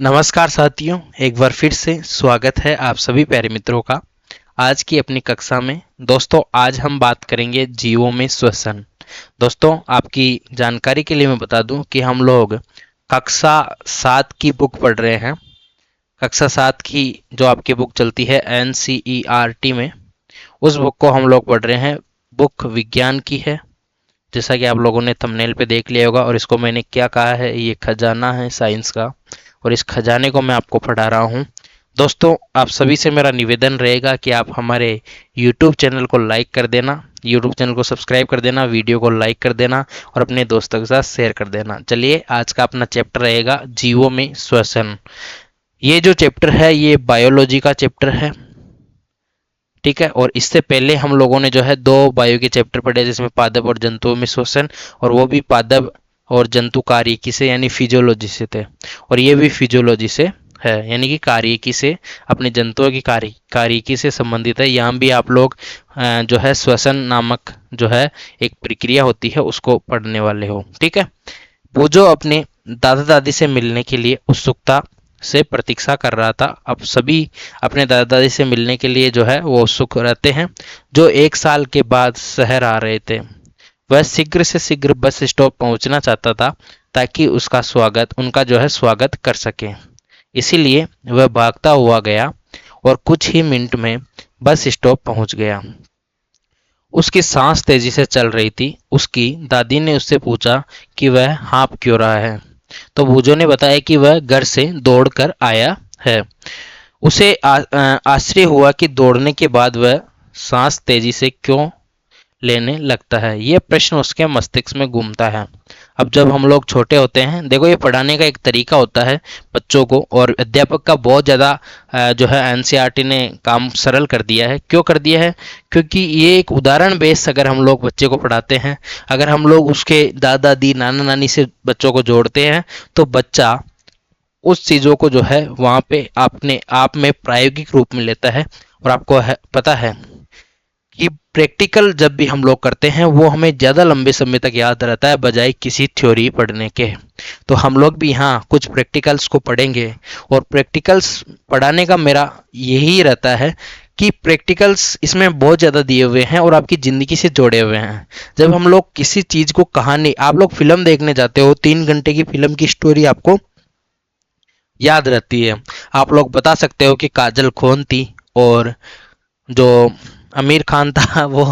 नमस्कार साथियों, एक बार फिर से स्वागत है आप सभी प्यारे मित्रों का आज की अपनी कक्षा में। दोस्तों, आज हम बात करेंगे जीवों में श्वसन। दोस्तों, आपकी जानकारी के लिए मैं बता दूं कि हम लोग कक्षा 7 की बुक पढ़ रहे हैं। कक्षा 7 की जो आपकी बुक चलती है NCERT में, उस बुक को हम लोग पढ़ रहे हैं। बुक विज्ञान की है, जैसा कि आप लोगों ने थंबनेल पे देख लिया होगा। और इसको मैंने क्या कहा है, ये खजाना है साइंस का, और इस खजाने को मैं आपको पढ़ा रहा हूँ। दोस्तों, आप सभी से मेरा निवेदन रहेगा कि आप हमारे YouTube चैनल को लाइक कर देना, YouTube चैनल को सब्सक्राइब कर देना, वीडियो को लाइक कर देना और अपने दोस्तों के साथ शेयर कर देना। चलिए, आज का अपना चैप्टर रहेगा जीवों में श्वसन। ये जो चैप्टर है ये बायोलॉजी का चैप्टर है, ठीक है। और इससे पहले हम लोगों ने जो है 2 बायो के चैप्टर पढ़े, जिसमें पादप और जंतुओं में श्वसन, और वो भी पादप और जंतु कार्यकी से यानी फिजियोलॉजी से थे। और ये भी फिजियोलॉजी से है, यानी कि कार्यकी से, अपने जंतुओं की कार्यकी से संबंधित है। यहाँ भी आप लोग जो है श्वसन नामक जो है एक प्रक्रिया होती है उसको पढ़ने वाले हो, ठीक है। वो जो अपने दादा दादी से मिलने के लिए उत्सुकता से प्रतीक्षा कर रहा था, अब सभी अपने दादा दादी से मिलने के लिए जो है वो उत्सुक रहते हैं। जो 1 साल के बाद शहर आ रहे थे, वह शीघ्र से शीघ्र बस स्टॉप पहुंचना चाहता था ताकि उनका जो है स्वागत कर सके। इसीलिए वह भागता हुआ गया और कुछ ही मिनट में बस स्टॉप पहुंच गया। उसकी सांस तेजी से चल रही थी। उसकी दादी ने उससे पूछा कि वह हाँफ क्यों रहा है, तो बूजो ने बताया कि वह घर से दौड़कर आया है। उसे आश्चर्य हुआ कि दौड़ने के बाद वह सांस तेजी से क्यों लेने लगता है। यह प्रश्न उसके मस्तिष्क में घूमता है। अब जब हम लोग छोटे होते हैं, देखो ये पढ़ाने का एक तरीका होता है बच्चों को, और अध्यापक का बहुत ज़्यादा जो है NCERT ने काम सरल कर दिया है। क्यों कर दिया है? क्योंकि ये एक उदाहरण बेस अगर हम लोग बच्चे को पढ़ाते हैं, अगर हम लोग उसके दादा दादी नाना नानी से बच्चों को जोड़ते हैं, तो बच्चा उस चीज़ों को जो है वहाँ पे अपने आप में प्रायोगिक रूप में लेता है। और आपको पता है कि प्रैक्टिकल जब भी हम लोग करते हैं वो हमें ज़्यादा लंबे समय तक याद रहता है बजाय किसी थ्योरी पढ़ने के। तो हम लोग भी यहाँ कुछ प्रैक्टिकल्स को पढ़ेंगे, और प्रैक्टिकल्स पढ़ाने का मेरा यही रहता है कि प्रैक्टिकल्स इसमें बहुत ज़्यादा दिए हुए हैं और आपकी ज़िंदगी से जोड़े हुए हैं। जब हम लोग किसी चीज़ को, कहानी, आप लोग फिल्म देखने जाते हो, 3 घंटे की फिल्म की स्टोरी आपको याद रहती है। आप लोग बता सकते हो कि काजल कौन थी, और जो आमिर खान था वो,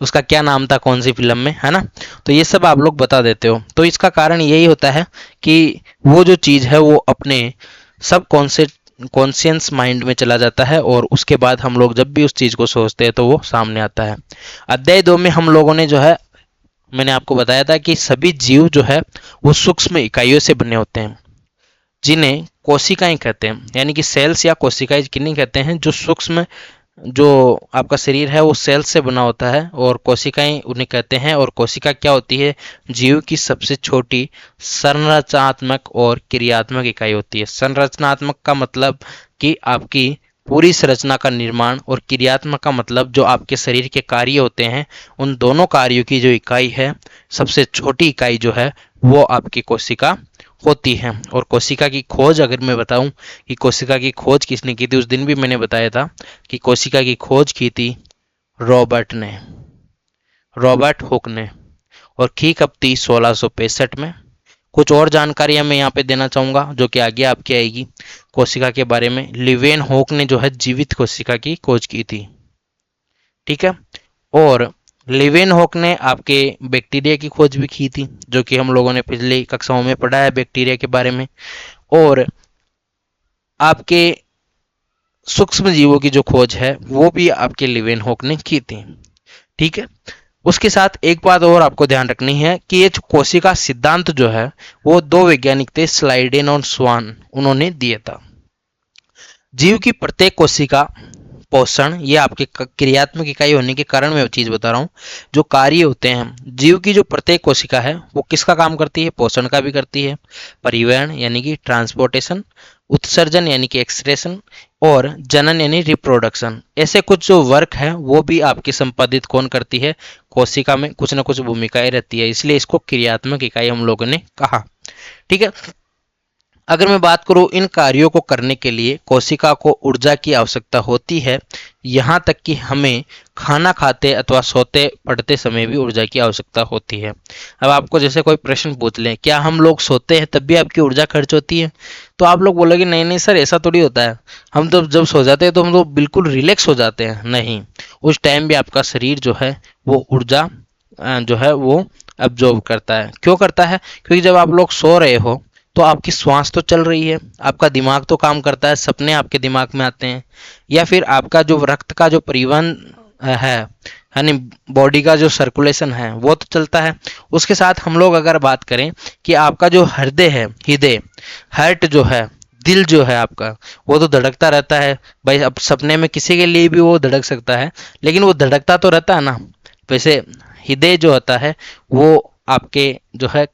उसका क्या नाम था कौन सी फिल्म में, है ना। तो ये सब आप लोग बता देते हो। तो इसका कारण यही होता है कि वो जो चीज़ है वो अपने सब कॉन्शियस माइंड में चला जाता है, और उसके बाद हम लोग जब भी उस चीज़ को सोचते हैं तो वो सामने आता है। अध्याय 2 में हम लोगों ने जो है, मैंने आपको बताया था कि सभी जीव जो है वो सूक्ष्म इकाइयों से बने होते हैं, जिन्हें कोशिकाएं कहते हैं। यानी कि सेल्स या कोशिकाएं किन्हें कहते हैं? जो सूक्ष्म, जो आपका शरीर है वो सेल्स से बना होता है, और कोशिकाएं उन्हें कहते हैं। और कोशिका क्या होती है? जीव की सबसे छोटी संरचनात्मक और क्रियात्मक इकाई होती है। संरचनात्मक का मतलब कि आपकी पूरी संरचना का निर्माण, और क्रियात्मक का मतलब जो आपके शरीर के कार्य होते हैं, उन दोनों कार्यों की जो इकाई है, सबसे छोटी इकाई जो है वो आपकी कोशिका होती है। और कोशिका की खोज अगर मैं बताऊं कि कोशिका की खोज किसने की थी, उस दिन भी मैंने बताया था कि कोशिका की खोज की थी रॉबर्ट हुक ने, और की कब थी? 1665 में। कुछ और जानकारियां मैं यहाँ पे देना चाहूंगा जो कि आगे आपकी आएगी कोशिका के बारे में। लिवेन होक ने जो है जीवित कोशिका की खोज की थी, ठीक है। और लिवेन होक ने आपके बैक्टीरिया की खोज भी की थी, जो कि हम लोगों ने पिछली कक्षाओं में पढ़ा है बैक्टीरिया के बारे में। और आपके सूक्ष्म जीवों की जो खोज है वो भी आपके लिवेन होक ने की थी, ठीक है। उसके साथ एक बात और आपको ध्यान रखनी है कि ये कोशिका सिद्धांत जो है वो 2 वैज्ञानिक थे, स्लाइडेन और स्वान, उन्होंने दिया था। जीव की प्रत्येक कोशिका पोषण, ये आपके क्रियात्मक इकाई होने के कारण मैं चीज बता रहा हूँ, जो कार्य होते हैं जीव की, जो प्रत्येक कोशिका है वो किसका काम करती है? पोषण का भी करती है, परिवहन यानी कि ट्रांसपोर्टेशन, उत्सर्जन यानी कि एक्सक्रेशन, और जनन यानी रिप्रोडक्शन। ऐसे कुछ जो वर्क है वो भी आपकी संपादित कौन करती है? कोशिका में कुछ ना कुछ भूमिकाएं रहती है, इसलिए इसको क्रियात्मक इकाई हम लोगों ने कहा, ठीक है। अगर मैं बात करूं इन कार्यों को करने के लिए कोशिका को ऊर्जा की आवश्यकता होती है, यहाँ तक कि हमें खाना खाते अथवा सोते पड़ते समय भी ऊर्जा की आवश्यकता होती है। अब आपको जैसे कोई प्रश्न पूछ लें, क्या हम लोग सोते हैं तब भी आपकी ऊर्जा खर्च होती है? तो आप लोग बोलोगे नहीं नहीं सर, ऐसा थोड़ी होता है, हम तो जब सो जाते हैं तो हम तो बिल्कुल रिलैक्स हो जाते हैं। नहीं, उस टाइम भी आपका शरीर जो है वो ऊर्जा जो है वो अब्जॉर्ब करता है। क्यों करता है? क्योंकि जब आप लोग सो रहे हो तो आपकी श्वास तो चल रही है, आपका दिमाग तो काम करता है, सपने आपके दिमाग में आते हैं, या फिर आपका जो रक्त का जो परिवहन है, यानी बॉडी का जो सर्कुलेशन है वो तो चलता है। उसके साथ हम लोग अगर बात करें कि आपका जो हृदय है, हृदय हार्ट जो है, दिल जो है आपका, वो तो धड़कता रहता है भाई। अब सपने में किसी के लिए भी वो धड़क सकता है, लेकिन वो धड़कता तो रहता है ना। वैसे हृदय जो होता है वो आपके जो है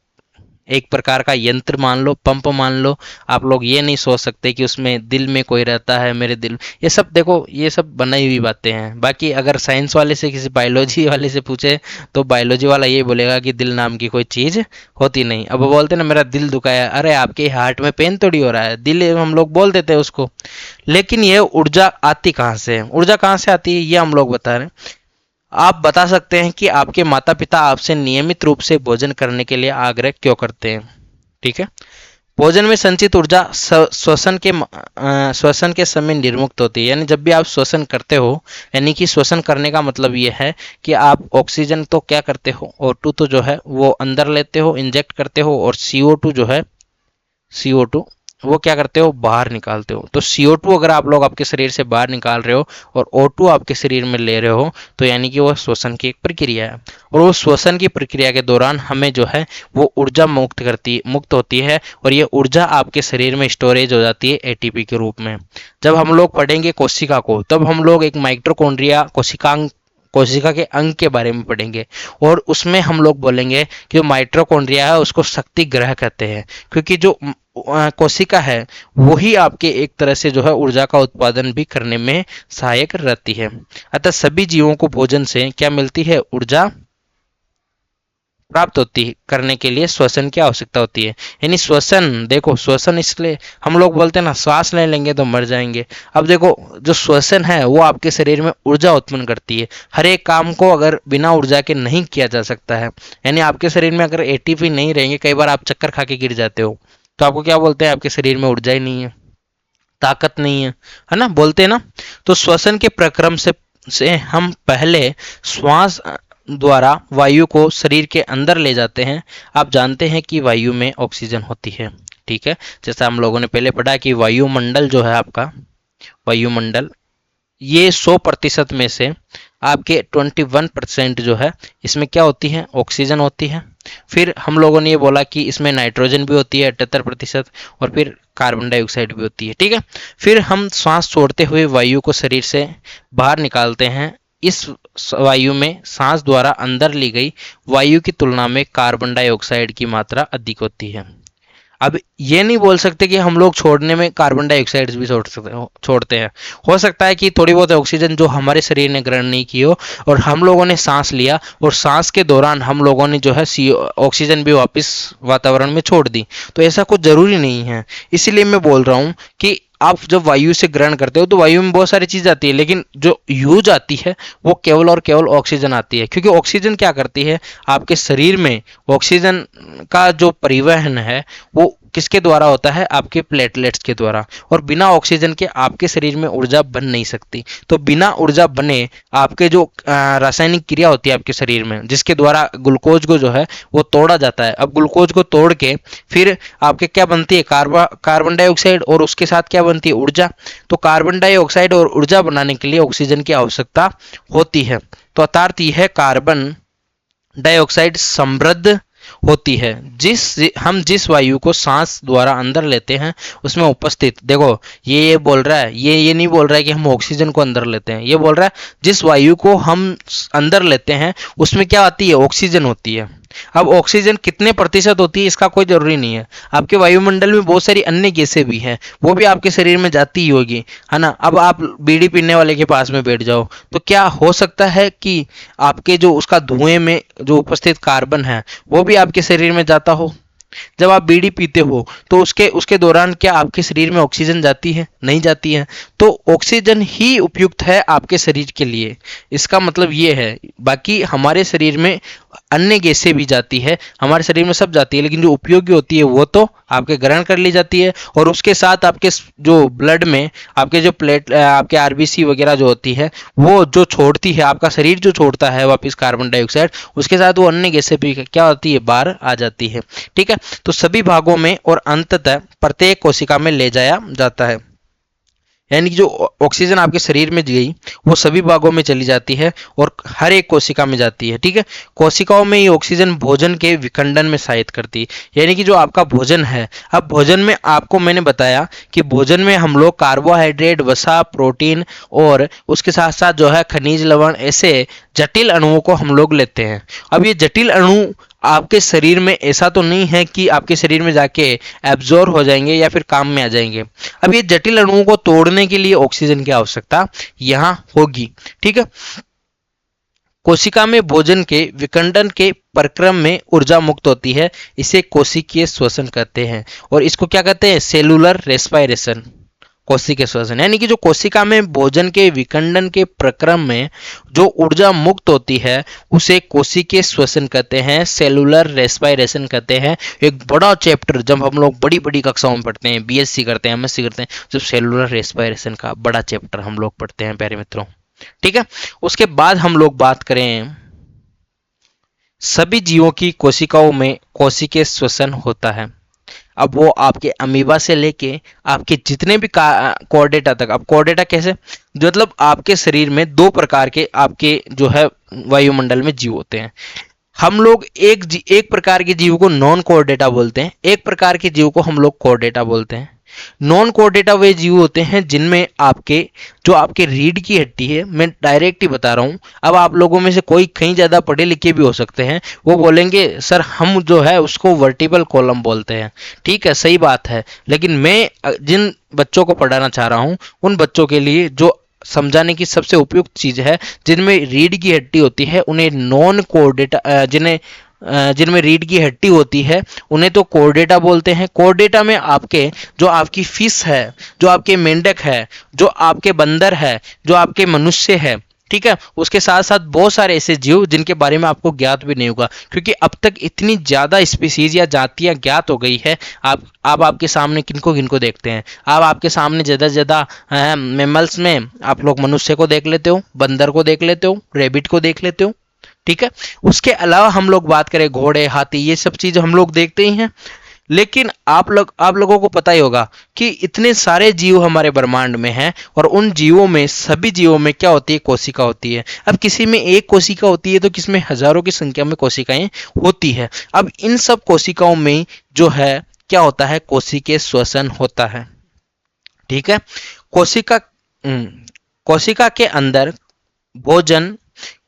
एक प्रकार का यंत्र मान लो, पंप मान लो। आप लोग ये नहीं सोच सकते कि उसमें दिल में कोई रहता है, मेरे दिल, ये सब देखो ये सब बनाई हुई बातें हैं। बाकी अगर साइंस वाले से, किसी बायोलॉजी वाले से पूछे तो बायोलॉजी वाला ये बोलेगा कि दिल नाम की कोई चीज़ होती नहीं। अब वो बोलते ना मेरा दिल दुखाया, अरे आपके हार्ट में पेन थोड़ी हो रहा है, दिल हम लोग बोल देते हैं उसको। लेकिन ये ऊर्जा आती कहाँ से है? ऊर्जा कहाँ से आती है ये हम लोग बता रहे हैं। आप बता सकते हैं कि आपके माता पिता आपसे नियमित रूप से भोजन करने के लिए आग्रह क्यों करते हैं? ठीक है। भोजन में संचित ऊर्जा श्वसन के समय निर्मुक्त होती है। यानी जब भी आप श्वसन करते हो, यानी कि श्वसन करने का मतलब ये है कि आप ऑक्सीजन तो क्या करते हो, O2 तो जो है वो अंदर लेते हो, इंजेक्ट करते हो, और CO2 जो है, CO2 वो क्या करते हो, बाहर निकालते हो। तो CO2 अगर आप लोग आपके शरीर से बाहर निकाल रहे हो और O2 आपके शरीर में ले रहे हो, तो यानी कि वो श्वसन की एक प्रक्रिया है। और वो श्वसन की प्रक्रिया के दौरान हमें जो है वो ऊर्जा मुक्त होती है, और ये ऊर्जा आपके शरीर में स्टोरेज हो जाती है ATP के रूप में। जब हम लोग पढ़ेंगे कोशिका को, तब हम लोग एक माइटोकॉन्ड्रिया कोशिका के अंग के बारे में पढ़ेंगे, और उसमें हम लोग बोलेंगे कि जो माइटोकॉन्ड्रिया है उसको शक्ति ग्रह कहते हैं, क्योंकि जो कोशिका है वही आपके एक तरह से जो है ऊर्जा का उत्पादन भी करने में सहायक रहती है। अतः सभी जीवों को भोजन से क्या मिलती है? ऊर्जा प्राप्त होती करने के लिए श्वसन की आवश्यकता होती है। यानी श्वसन, देखो श्वसन इसलिए हम लोग बोलते हैं ना, श्वास ले लेंगे तो मर जाएंगे। अब देखो जो श्वसन है वो आपके शरीर में ऊर्जा उत्पन्न करती है। हर एक काम को अगर बिना ऊर्जा के नहीं किया जा सकता है। यानी आपके शरीर में अगर ATP नहीं रहेंगे, कई बार आप चक्कर खा के गिर जाते हो, तो आपको क्या बोलते हैं? आपके शरीर में ऊर्जा ही नहीं है, ताकत नहीं है ना, बोलते हैं ना। तो श्वसन के प्रक्रम से हम पहले श्वास द्वारा वायु को शरीर के अंदर ले जाते हैं। आप जानते हैं कि वायु में ऑक्सीजन होती है, ठीक है। जैसा हम लोगों ने पहले पढ़ा कि वायुमंडल जो है आपका, वायुमंडल ये 100% में से आपके 21% जो है इसमें क्या होती है? ऑक्सीजन होती है। फिर हम लोगों ने ये बोला कि इसमें नाइट्रोजन भी होती है 78%, और फिर कार्बन डाइऑक्साइड भी होती है, ठीक है। फिर हम सांस छोड़ते हुए वायु को शरीर से बाहर निकालते हैं। इस वायु में सांस द्वारा अंदर ली गई वायु की तुलना में कार्बन डाइऑक्साइड की मात्रा अधिक होती है। अब ये नहीं बोल सकते कि हम लोग छोड़ने में कार्बन डाइऑक्साइड भी छोड़ते हैं। हो सकता है कि थोड़ी बहुत ऑक्सीजन जो हमारे शरीर ने ग्रहण नहीं की हो, और हम लोगों ने सांस लिया, और सांस के दौरान हम लोगों ने जो है ऑक्सीजन भी वापस वातावरण में छोड़ दी। तो ऐसा कुछ जरूरी नहीं है। इसीलिए मैं बोल रहा हूँ कि आप जब वायु से ग्रहण करते हो तो वायु में बहुत सारी चीज आती है, लेकिन जो यूज आती है वो केवल और केवल ऑक्सीजन आती है। क्योंकि ऑक्सीजन क्या करती है? आपके शरीर में ऑक्सीजन का जो परिवहन है वो किसके द्वारा होता है? आपके प्लेटलेट्स के द्वारा। और बिना ऑक्सीजन के आपके शरीर में ऊर्जा बन नहीं सकती। तो बिना ऊर्जा बने आपके जो रासायनिक क्रिया होती है आपके शरीर में, जिसके द्वारा ग्लूकोज को जो है वो तोड़ा जाता है। अब ग्लूकोज को तोड़ के फिर आपके क्या बनती है? कार्बन डाइऑक्साइड, और उसके साथ क्या बनती है? ऊर्जा। तो कार्बन डाइऑक्साइड और ऊर्जा बनाने के लिए ऑक्सीजन की आवश्यकता होती है। तो अर्थात यह कार्बन डाइऑक्साइड समृद्ध होती है। जिस वायु को सांस द्वारा अंदर लेते हैं उसमें उपस्थित, देखो ये बोल रहा है, ये नहीं बोल रहा है कि हम ऑक्सीजन को अंदर लेते हैं। ये बोल रहा है जिस वायु को हम अंदर लेते हैं उसमें क्या आती है? ऑक्सीजन होती है। अब ऑक्सीजन कितने प्रतिशत होती है इसका कोई जरूरी नहीं है। आपके वायुमंडल में बहुत सारी अन्य गैसें भी हैं, वो भी आपके शरीर में जाती ही होगी, है ना। अब आप बीड़ी पीने वाले के पास में बैठ जाओ तो क्या हो सकता है कि आपके जो उसका धुएं में जो उपस्थित कार्बन है वो भी आपके शरीर में जाता हो? जब आप बीड़ी पीते हो तो उसके दौरान क्या आपके शरीर में ऑक्सीजन जाती है? नहीं जाती है। तो ऑक्सीजन ही उपयुक्त है आपके शरीर के लिए, इसका मतलब ये है। बाकी हमारे शरीर में अन्य गैसें भी जाती है, हमारे शरीर में सब जाती है, लेकिन जो उपयोगी होती है वो तो आपके ग्रहण कर ली जाती है, और उसके साथ आपके जो ब्लड में आपके जो आपके आरबीसी वगैरह जो होती है वो जो छोड़ती है, आपका शरीर जो छोड़ता है वापस कार्बन डाइऑक्साइड, उसके साथ वो अन्य गैसें भी क्या होती है, बाहर आ जाती है। ठीक है, तो सभी भागों में और अंततः प्रत्येक कोशिका में ले जाया जाता है। यानी कि जो ऑक्सीजन आपके शरीर में गई वो सभी भागों में चली जाती है और हर एक कोशिका में जाती है। ठीक है, कोशिकाओं में ये ऑक्सीजन भोजन के विखंडन में सहायता करती है। यानी कि जो आपका भोजन है, अब भोजन में आपको मैंने बताया कि भोजन में हम लोग कार्बोहाइड्रेट, वसा, प्रोटीन और उसके साथ साथ जो है खनिज, लवण, ऐसे जटिल अणुओं को हम लोग लेते हैं। अब ये जटिल अणु आपके शरीर में ऐसा तो नहीं है कि आपके शरीर में जाके एब्जॉर्ब हो जाएंगे या फिर काम में आ जाएंगे। अब ये जटिल अणुओं को तोड़ने के लिए ऑक्सीजन की आवश्यकता यहाँ होगी। ठीक है, कोशिका में भोजन के विखंडन के प्रक्रम में ऊर्जा मुक्त होती है, इसे कोशिकीय श्वसन कहते हैं, और इसको क्या कहते हैं, सेलुलर रेस्पायरेशन, कोशिकीय श्वसन। यानी कि जो कोशिका में भोजन के विखंडन के प्रक्रम में जो ऊर्जा मुक्त होती है उसे कोशिकीय श्वसन कहते हैं, सेलुलर रेस्पायरेशन कहते हैं। एक बड़ा चैप्टर जब हम लोग बड़ी बड़ी कक्षाओं में पढ़ते हैं, बीएससी करते हैं, एमएससी करते हैं, जब सेलुलर रेस्पायरेशन का बड़ा चैप्टर हम लोग पढ़ते हैं प्यारे मित्रों। ठीक है, उसके बाद हम लोग बात करें, सभी जीवों की कोशिकाओं में कोशिकीय श्वसन होता है। अब वो आपके अमीबा से लेके आपके जितने भी कोर्डेटा तक। अब कोर्डेटा कैसे, मतलब आपके शरीर में दो प्रकार के आपके जो है वायुमंडल में जीव होते हैं। हम लोग एक प्रकार के जीव को नॉन कोर्डेटा बोलते हैं, एक प्रकार के जीव को हम लोग कोर्डेटा बोलते हैं। नॉन कोर्डेटा वे जीव होते हैं जिनमें आपके रीढ़ की हड्डी है, मैं डायरेक्ट ही बता रहा हूं। अब आप लोगों में से कोई कहीं ज्यादा पढ़े लिखे भी हो सकते हैं, वो बोलेंगे सर हम जो है उसको वर्टिबल कॉलम बोलते हैं। ठीक है, सही बात है, लेकिन मैं जिन बच्चों को पढ़ाना चाह रहा हूं उन बच्चों के लिए जो समझाने की सबसे उपयुक्त चीज है, जिनमें रीढ़ की हड्डी होती है उन्हें नॉन कोर्डेटा, जिनमें रीढ़ की हड्डी होती है उन्हें तो कोर्डेटा बोलते हैं। कोर्डेटा में जो आपकी फिश है, जो आपके मेंढक है, जो आपके बंदर है, जो आपके मनुष्य है, ठीक है, उसके साथ साथ बहुत सारे ऐसे जीव जिनके बारे में आपको ज्ञात भी नहीं होगा, क्योंकि अब तक इतनी ज्यादा स्पीसीज या जातियां ज्ञात हो गई है। आप आपके सामने किनको किनको देखते हैं, आप आपके सामने ज्यादा से ज्यादा मैमल्स में आप लोग मनुष्य को देख लेते हो, बंदर को देख लेते हो, रेबिट को देख लेते हो। ठीक है, उसके अलावा हम लोग बात करें घोड़े, हाथी, ये सब चीज हम लोग देखते ही हैं। लेकिन आप लोगों को पता ही होगा कि इतने सारे जीव हमारे ब्रह्मांड में हैं, और उन जीवों में, सभी जीवों में क्या होती है, कोशिका होती है। अब किसी में एक कोशिका होती है तो किसी में हजारों की संख्या में कोशिकाएं होती है। अब इन सब कोशिकाओं में जो है क्या होता है, कोशिकीय श्वसन होता है। ठीक है, कोशिका के अंदर भोजन,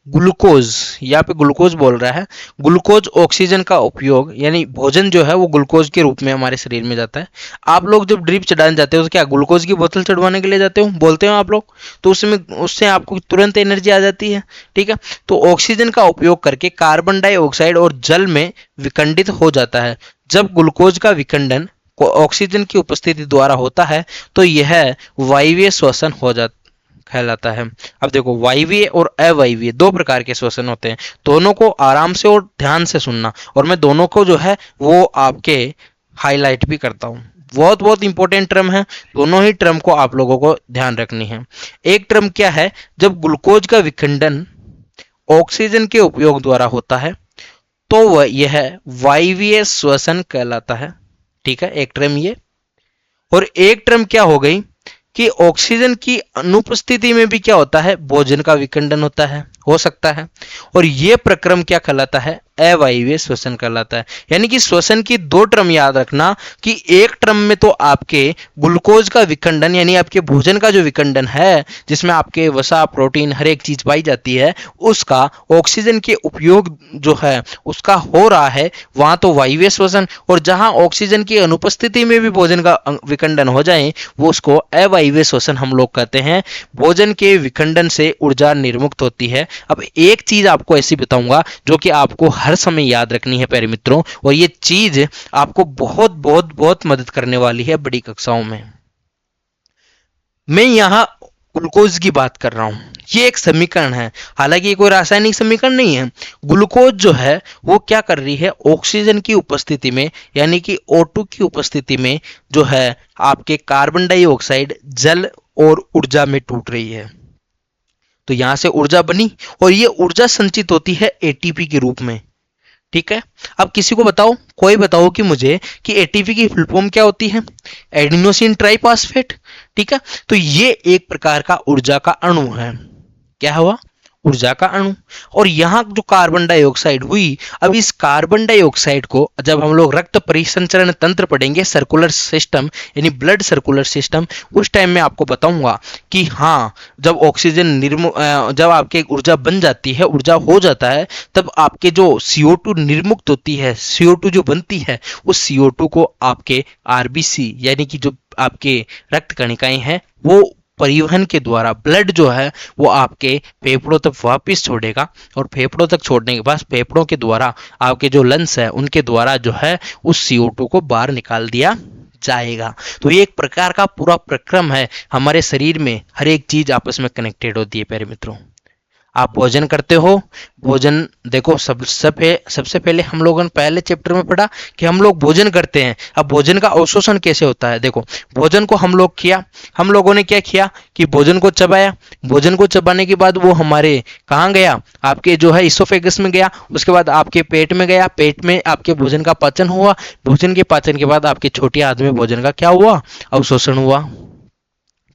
ग्लूकोज, यहाँ पे ग्लूकोज बोल रहा है, ग्लूकोज ऑक्सीजन का उपयोग, यानी भोजन जो है वो ग्लूकोज के रूप में हमारे शरीर में जाता है। आप लोग जब ड्रिप चढ़ाने जाते हो तो क्या ग्लूकोज की बोतल चढ़वाने के लिए जाते हो, बोलते हो आप लोग, तो उससे आपको तुरंत एनर्जी आ जाती है। ठीक है, तो ऑक्सीजन का उपयोग करके कार्बन डाइऑक्साइड और जल में विखंडित हो जाता है। जब ग्लूकोज का विखंडन ऑक्सीजन की उपस्थिति द्वारा होता है तो यह वायवीय श्वसन हो जाता कहलाता है। अब देखो, वायवीय और अवायवीय दो प्रकार के श्वसन होते हैं, दोनों को आराम से और ध्यान से सुनना, और मैं दोनों को जो है वो आपके हाईलाइट भी करता हूं। बहुत बहुत इंपॉर्टेंट टर्म है, दोनों ही टर्म को आप लोगों को ध्यान रखनी है। एक टर्म क्या है, जब ग्लूकोज का विखंडन ऑक्सीजन के उपयोग द्वारा होता है तो वह यह वायवीय श्वसन कहलाता है। ठीक है, एक टर्म ये। और एक टर्म क्या हो गई कि ऑक्सीजन की अनुपस्थिति में भी क्या होता है, भोजन का विखंडन होता है, हो सकता है, और यह प्रक्रम क्या कहलाता है, अवायवीय श्वसन कहलाता है। यानी कि श्वसन की दो टर्म याद रखना कि एक टर्म में तो आपके ग्लूकोज का विखंडन, यानी आपके भोजन का जो विखंडन है जिसमें आपके वसा, प्रोटीन, हर एक चीज पाई जाती है, उसका ऑक्सीजन के उपयोग जो है उसका हो रहा है, वहां तो वायवीय श्वसन, और जहां ऑक्सीजन की अनुपस्थिति में भी भोजन का विखंडन हो जाए वो उसको अवायवीय श्वसन हम लोग कहते हैं। भोजन के विखंडन से ऊर्जा निर्मुक्त होती है। अब एक चीज आपको ऐसी बताऊंगा जो कि आपको हर हर समय याद रखनी है प्यारे मित्रों, और ये चीज आपको बहुत बहुत बहुत मदद करने वाली है बड़ी कक्षाओं में। मैं यहाँ ग्लूकोज की बात कर रहा हूं। ये एक समीकरण है, हालांकि ये कोई रासायनिक समीकरण नहीं है। ग्लूकोज जो है वो क्या कर रही है, ऑक्सीजन की उपस्थिति में यानी कि O2 की उपस्थिति में जो है आपके कार्बन डाइऑक्साइड जल और ऊर्जा में टूट रही है। तो यहां से ऊर्जा बनी और ये ऊर्जा संचित होती है एटीपी के रूप में। ठीक है, अब किसी को बताओ, कोई बताओ कि मुझे कि एटीपी की फुल फॉर्म क्या होती है? Adenosine triphosphate. ठीक है, तो ये एक प्रकार का ऊर्जा का अणु है। क्या हुआ? ऊर्जा का अणु। और यहां जो कार्बन डाइऑक्साइड हुई, अब इस कार्बन डाइऑक्साइड को जब हम लोग रक्त परिसंचरण तंत्र पढ़ेंगे, सर्कुलर सिस्टम यानी ब्लड सर्कुलर सिस्टम, उस टाइम में आपको बताऊंगा कि हाँ, जब ऑक्सीजन जब आपके ऊर्जा बन जाती है, ऊर्जा हो जाता है, तब आपके जो CO2 निर्मुक्त होती है, CO2 जो बनती है, उस CO2 को आपके RBC यानी कि जो आपके रक्त कणिकाएं हैं वो परिवहन के द्वारा, ब्लड जो है वो आपके फेफड़ों तक वापस छोड़ेगा, और फेफड़ों तक छोड़ने के बाद फेफड़ों के द्वारा आपके जो लंग्स है उनके द्वारा जो है उस CO2 को बाहर निकाल दिया जाएगा। तो ये एक प्रकार का पूरा प्रक्रम है। हमारे शरीर में हर एक चीज आपस में कनेक्टेड होती है प्यारे मित्रों। आप भोजन करते हो, भोजन देखो सबसे पहले हम लोगों ने पहले चैप्टर में पढ़ा कि हम लोग भोजन करते हैं। अब भोजन का अवशोषण कैसे होता है? देखो, भोजन को हम लोगों ने क्या किया कि भोजन को चबाया। भोजन को चबाने के बाद वो हमारे कहाँ गया? आपके जो है इसोफेगस में गया, उसके बाद आपके पेट में गया, पेट में आपके भोजन का पाचन हुआ, भोजन के पाचन के बाद आपके छोटी आंत में भोजन का क्या हुआ? अवशोषण हुआ।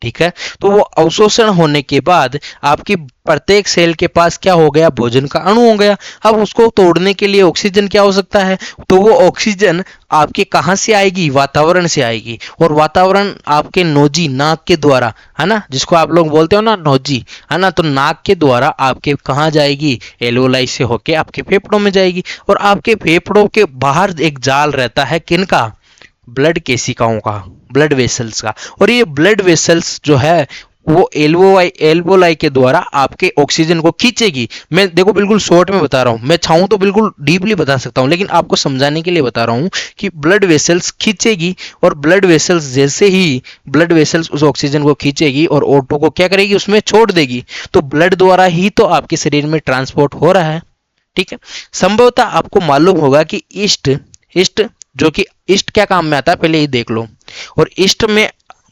ठीक है, तो वो अवशोषण होने के बाद आपकी प्रत्येक सेल के पास क्या हो गया? भोजन का अणु हो गया। अब उसको तोड़ने के लिए ऑक्सीजन क्या हो सकता है? तो वो ऑक्सीजन आपके कहां से आएगी? वातावरण से आएगी। और वातावरण आपके नोजी, नाक के द्वारा, है ना, जिसको आप लोग बोलते हो ना नोजी, है ना, तो नाक के द्वारा आपके कहां जाएगी? एल्वोलाई से होके आपके फेफड़ों में जाएगी। और आपके फेफड़ों के बाहर एक जाल रहता है, किनका? ब्लड केशिकाओं का, ब्लड वेसल्स का। और ये ब्लड वेसल्स जो है वो एल्वोलाई के द्वारा आपके ऑक्सीजन को खींचेगी। मैं देखो बिल्कुल शॉर्ट में बता रहा हूं, मैं चाहूं तो बिल्कुल डीपली बता सकता हूं, लेकिन आपको समझाने के लिए बता रहा हूं कि ब्लड वेसल्स खींचेगी, और ब्लड वेसल्स जैसे ही ब्लड वेसल्स उस ऑक्सीजन को खींचेगी और O2 को क्या करेगी? उसमें छोड़ देगी। तो ब्लड द्वारा ही तो आपके शरीर में ट्रांसपोर्ट हो रहा है। ठीक है, संभवतः आपको मालूम होगा कि ईस्ट जो कि ईस्ट क्या काम में आता है, पहले ये देख लो। और ईस्ट में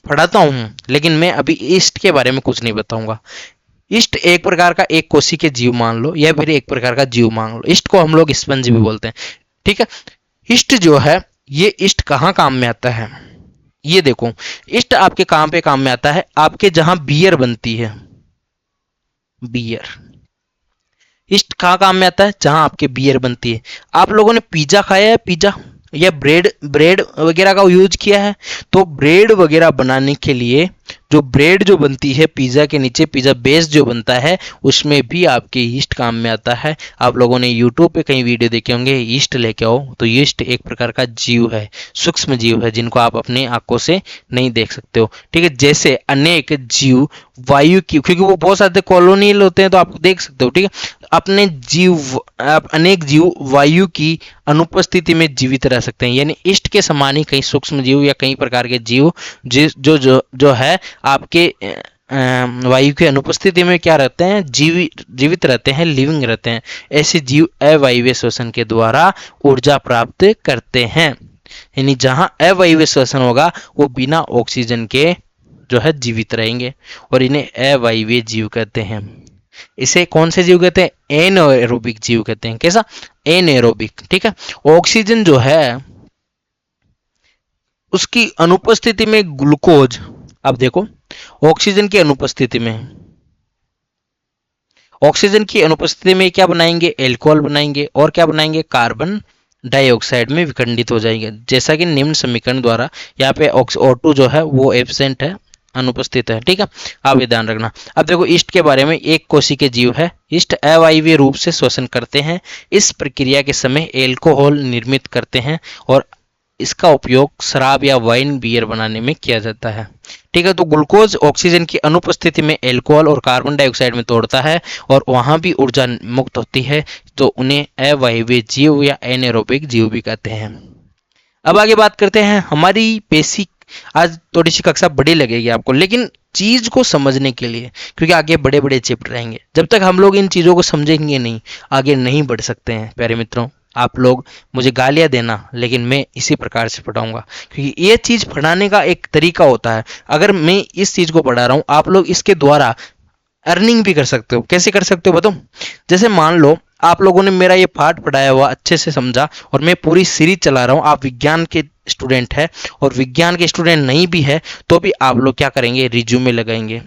पढ़ाता हूं, लेकिन मैं अभी ईस्ट के बारे में कुछ नहीं बताऊंगा। ईस्ट एक प्रकार का एक कोशी के जीव मान लो, या फिर एक प्रकार का जीव मान लो। ईस्ट को हम लोग स्पंज भी बोलते हैं। ठीक है, ईस्ट जो है, ये ईस्ट कहाँ काम में आता है? ये देखो, ईस्ट आपके काम में आता है? आपके जहां बियर बनती है, बियर। ईस्ट कहाँ काम में आता है? जहां आपके बियर बनती है। आप लोगों ने पिज्जा खाया है? पिज्जा या ब्रेड वगैरह का यूज किया है? तो ब्रेड वगैरह बनाने के लिए जो ब्रेड जो बनती है, पिज्जा के नीचे पिज्जा बेस जो बनता है, उसमें भी आपके ईस्ट काम में आता है। आप लोगों ने यूट्यूब पे कई वीडियो देखे होंगे, ईस्ट लेके आओ। तो ईस्ट एक प्रकार का जीव है, सूक्ष्म जीव है, जिनको आप अपने आंखों से नहीं देख सकते हो। ठीक है, जैसे अनेक जीव वायु की, क्योंकि वो बहुत सारे कॉलोनियल होते हैं तो आप देख सकते हो। ठीक है, अनेक जीव वायु की अनुपस्थिति में जीवित रह सकते हैं। यानी ईस्ट के समान ही कई सूक्ष्म जीव या कई प्रकार के जीव जो है आपके वायु की अनुपस्थिति में क्या रहते हैं? जीवित रहते हैं, लिविंग रहते हैं। ऐसे जीव अवायवीय श्वसन के द्वारा ऊर्जा प्राप्त करते हैं। यानी जहां अवायवीय श्वसन होगा वो बिना ऑक्सीजन के जो है जीवित रहेंगे, और इन्हें अवायवीय जीव कहते हैं। इसे कौन से जीव कहते हैं? एनएरोबिक जीव कहते हैं। कैसा? एनएरोबिक। ठीक है, ऑक्सीजन जो है उसकी अनुपस्थिति में ग्लूकोज, अब देखो ऑक्सीजन की अनुपस्थिति में क्या बनाएंगे? एल्कोहल बनाएंगे, और क्या बनाएंगे? कार्बन डाइऑक्साइड में विखंडित हो जाएंगे, जैसा कि निम्न समीकरण द्वारा। यहाँ पे O2 जो है वो एब्सेंट है, अनुपस्थित है। ठीक है, आप ये ध्यान रखना। अब देखो ईस्ट के बारे में, एक कोशी के जीव है। ईस्ट अवायवीय रूप से श्वसन करते हैं। इस प्रक्रिया के समय एल्कोहल निर्मित करते हैं, और इसका उपयोग शराब या वाइन बियर बनाने में किया जाता है। ठीक है, तो ग्लूकोज ऑक्सीजन की अनुपस्थिति में अल्कोहल और कार्बन डाइऑक्साइड में तोड़ता है और वहां भी ऊर्जा मुक्त होती है, तो उन्हें अवायवीय जीव या एनारोबिक जीव भी कहते हैं। अब आगे बात करते हैं हमारी पेशी। आज थोड़ी सी कक्षा बड़ी लगेगी आपको, लेकिन चीज को समझने के लिए, क्योंकि आगे बड़े बड़े चैप्टर रहेंगे। जब तक हम लोग इन चीजों को समझेंगे नहीं, आगे नहीं बढ़ सकते हैं। प्यारे मित्रों, आप लोग मुझे गालियां देना, लेकिन मैं इसी प्रकार से पढ़ाऊंगा, क्योंकि ये चीज पढ़ाने का एक तरीका होता है। अगर मैं इस चीज को पढ़ा रहा हूं, आप लोग इसके द्वारा अर्निंग भी कर सकते हो। कैसे कर सकते हो बताओ? जैसे मान लो आप लोगों ने मेरा ये पाठ पढ़ाया हुआ अच्छे से समझा और मैं पूरी सीरीज चला रहा हूँ, आप विज्ञान के स्टूडेंट है और विज्ञान के स्टूडेंट नहीं भी है, तो भी आप लोग क्या करेंगे? रिज्यूमे लगाएंगे।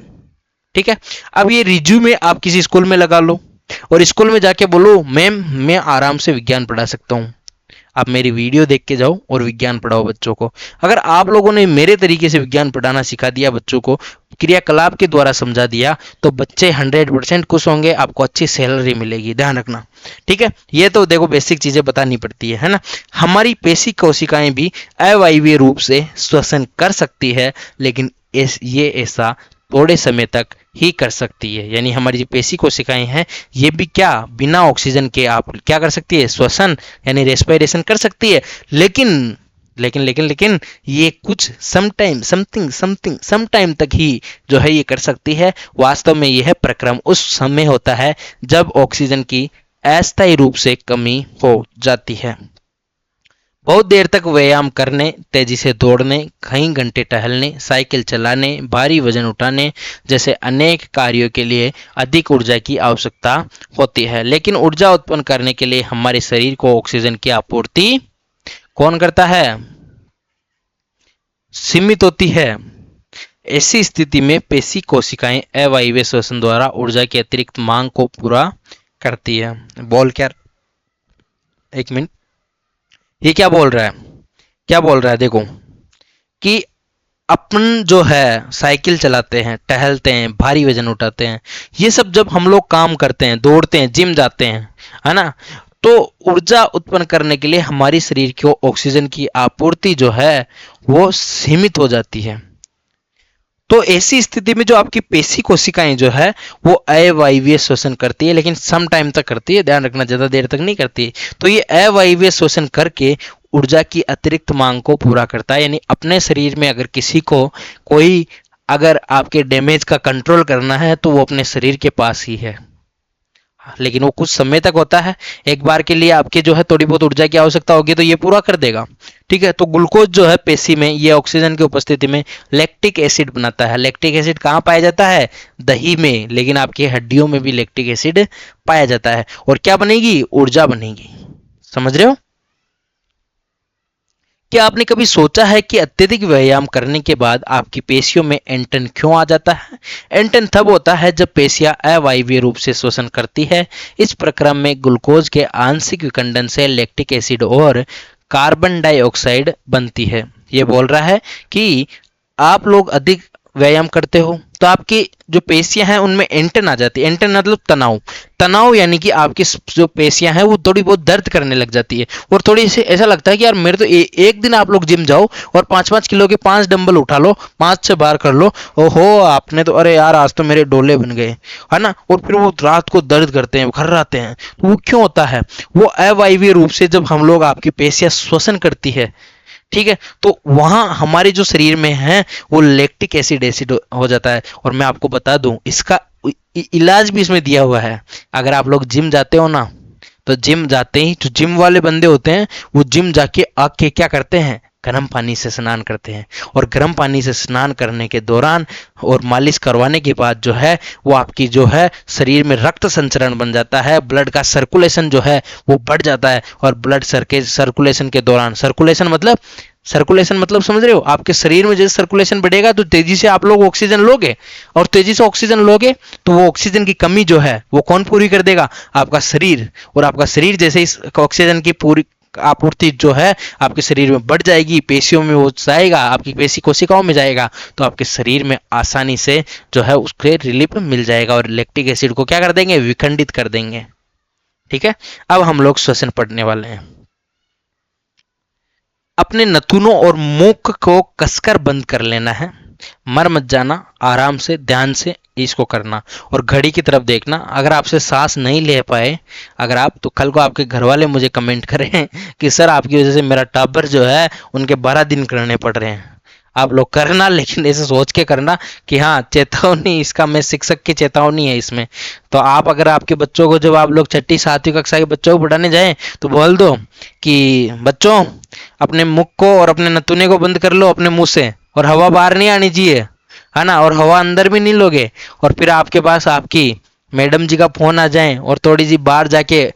ठीक है, अब ये रिज्यूमे आप किसी स्कूल में लगा लो और स्कूल में जाके बोलो, मैम मैं आराम से विज्ञान पढ़ा सकता हूँ, आप मेरी वीडियो देख के जाओ और विज्ञान पढ़ाओ बच्चों को। अगर आप लोगों ने मेरे तरीके से विज्ञान पढ़ाना सिखा दिया, बच्चों को क्रियाकलाप के द्वारा समझा दिया, तो बच्चे 100% खुश होंगे, आपको अच्छी सैलरी मिलेगी। ध्यान रखना, ठीक है? ये तो देखो बेसिक चीजें बतानी पड़ती है ना। हमारी पेशी कोशिकाएं भी अवायवीय रूप से श्वसन कर सकती है, लेकिन ये ऐसा थोड़े समय तक ही कर सकती है। यानी हमारी जो पेशी कोशिकाएं हैं, ये भी क्या बिना ऑक्सीजन के आप क्या कर सकती है? श्वसन यानी रेस्पिरेशन कर सकती है। लेकिन लेकिन लेकिन लेकिन ये कुछ सम टाइम तक ही जो है ये कर सकती है। वास्तव में यह प्रक्रम उस समय होता है जब ऑक्सीजन की अस्थायी रूप से कमी हो जाती है। बहुत देर तक व्यायाम करने, तेजी से दौड़ने, कई घंटे टहलने, साइकिल चलाने, भारी वजन उठाने जैसे अनेक कार्यों के लिए अधिक ऊर्जा की आवश्यकता होती है। लेकिन ऊर्जा उत्पन्न करने के लिए हमारे शरीर को ऑक्सीजन की आपूर्ति कौन करता है? सीमित होती है। ऐसी स्थिति में पेशी कोशिकाएं अवायवीय श्वसन द्वारा ऊर्जा की अतिरिक्त मांग को पूरा करती है। बोल क्या? एक मिनट, ये क्या बोल रहा है? क्या बोल रहा है? देखो कि अपन जो है साइकिल चलाते हैं, टहलते हैं, भारी वजन उठाते हैं, ये सब जब हम लोग काम करते हैं, दौड़ते हैं, जिम जाते हैं, है ना, तो ऊर्जा उत्पन्न करने के लिए हमारी शरीर को ऑक्सीजन की आपूर्ति जो है वो सीमित हो जाती है। तो ऐसी स्थिति में जो आपकी पेशी कोशिकाएं जो है वो अवायवीय श्वसन करती है, लेकिन सम टाइम तक करती है। ध्यान रखना, ज्यादा देर तक नहीं करती। तो ये अवायवीय श्वसन करके ऊर्जा की अतिरिक्त मांग को पूरा करता है। यानी अपने शरीर में अगर किसी को कोई अगर आपके डैमेज का कंट्रोल करना है, तो वो अपने शरीर के पास ही है, लेकिन वो कुछ समय तक होता है। एक बार के लिए आपके जो है थोड़ी बहुत ऊर्जा की आवश्यकता होगी, तो ये पूरा कर देगा। ठीक है, तो ग्लूकोज जो है पेशी में ये ऑक्सीजन की उपस्थिति में लैक्टिक एसिड बनाता है। लैक्टिक एसिड कहाँ पाया जाता है? दही में, लेकिन आपकी हड्डियों में भी लैक्टिक एसिड पाया जाता है। और क्या बनेगी? ऊर्जा बनेगी। समझ रहे हो? क्या आपने कभी सोचा है कि अत्यधिक व्यायाम करने के बाद आपकी पेशियों में एंटन क्यों आ जाता है? एंटन तब होता है जब पेशियां अवायवीय रूप से श्वसन करती है। इस प्रक्रम में ग्लूकोज के आंशिक विखंडन से लैक्टिक एसिड और कार्बन डाइऑक्साइड बनती है। ये बोल रहा है कि आप लोग अधिक व्यायाम करते हो तो आपकी जो पेशियां हैं उनमें एंटन आ जाती है। एंटन मतलब तनाव। तनाव यानी कि आपकी जो पेशियां हैं वो थोड़ी बहुत दर्द करने लग जाती है और थोड़ी सी ऐसा लगता है कि यार मेरे तो एक दिन आप लोग जिम जाओ और 5-5 किलो के 5 डंबल उठा लो, 5 से बार कर लो, ओहो आपने तो, अरे यार आज तो मेरे डोले बन गए, है ना। और फिर वो रात को दर्द करते हैं, घर्राते हैं। तो वो क्यों होता है? वो अवायवीय रूप से जब हम लोग आपकी पेशियां श्वसन करती है, ठीक है, तो वहां हमारे जो शरीर में है वो लैक्टिक एसिड हो जाता है। और मैं आपको बता दूं इसका इलाज भी इसमें दिया हुआ है। अगर आप लोग जिम जाते हो ना, तो जिम जाते ही जो जिम वाले बंदे होते हैं वो जिम जाके आके क्या करते हैं? गर्म पानी से स्नान करते हैं। और गर्म पानी से स्नान करने के दौरान और मालिश करवाने के बाद जो है वो आपकी जो है शरीर में रक्त संचरण बन जाता है, ब्लड का सर्कुलेशन जो है वो बढ़ जाता है। और ब्लड सर्कुलेशन के दौरान, सर्कुलेशन मतलब समझ रहे हो? आपके शरीर में जैसे सर्कुलेशन बढ़ेगा तो तेजी से आप लोग ऑक्सीजन लोगे, और तेजी से ऑक्सीजन लोगे तो वो ऑक्सीजन की कमी जो है वो कौन पूरी कर देगा? आपका शरीर। और आपका शरीर जैसे इस ऑक्सीजन की पूरी आपूर्ति जो है आपके शरीर में बढ़ जाएगी, पेशियों में वो जाएगा, आपकी पेशी कोशिकाओं में जाएगा, तो आपके शरीर में आसानी से जो है उसके रिलीफ मिल जाएगा और लैक्टिक एसिड को क्या कर देंगे? विखंडित कर देंगे। ठीक है, अब हम लोग श्वसन पढ़ने वाले हैं। अपने नथुनों और मुख को कसकर बंद कर लेना है, मर मत जाना, आराम से ध्यान से इसको करना और घड़ी की तरफ देखना। अगर आपसे सांस नहीं ले पाए अगर आप, तो कल को आपके घर वाले मुझे कमेंट करें कि सर आपकी वजह से मेरा टाबर जो है उनके 12 दिन करने पड़ रहे हैं। आप लोग करना, लेकिन ऐसे सोच के करना कि हाँ चेतावनी, इसका मैं शिक्षक की चेतावनी है इसमें। तो आप अगर आपके बच्चों को, जब आप लोग छठी सातवीं कक्षा के बच्चों को पढ़ाने जाएं, तो बोल दो कि बच्चों अपने मुख को और अपने नथुने को बंद कर लो अपने मुंह से, और हवा बाहर नहीं आनी चाहिए, है ना, और हवा अंदर भी नहीं लोगे। और फिर आपके पास आपकी मैडम जी का फोन आ जाए और थोड़ी सी बाहर जाके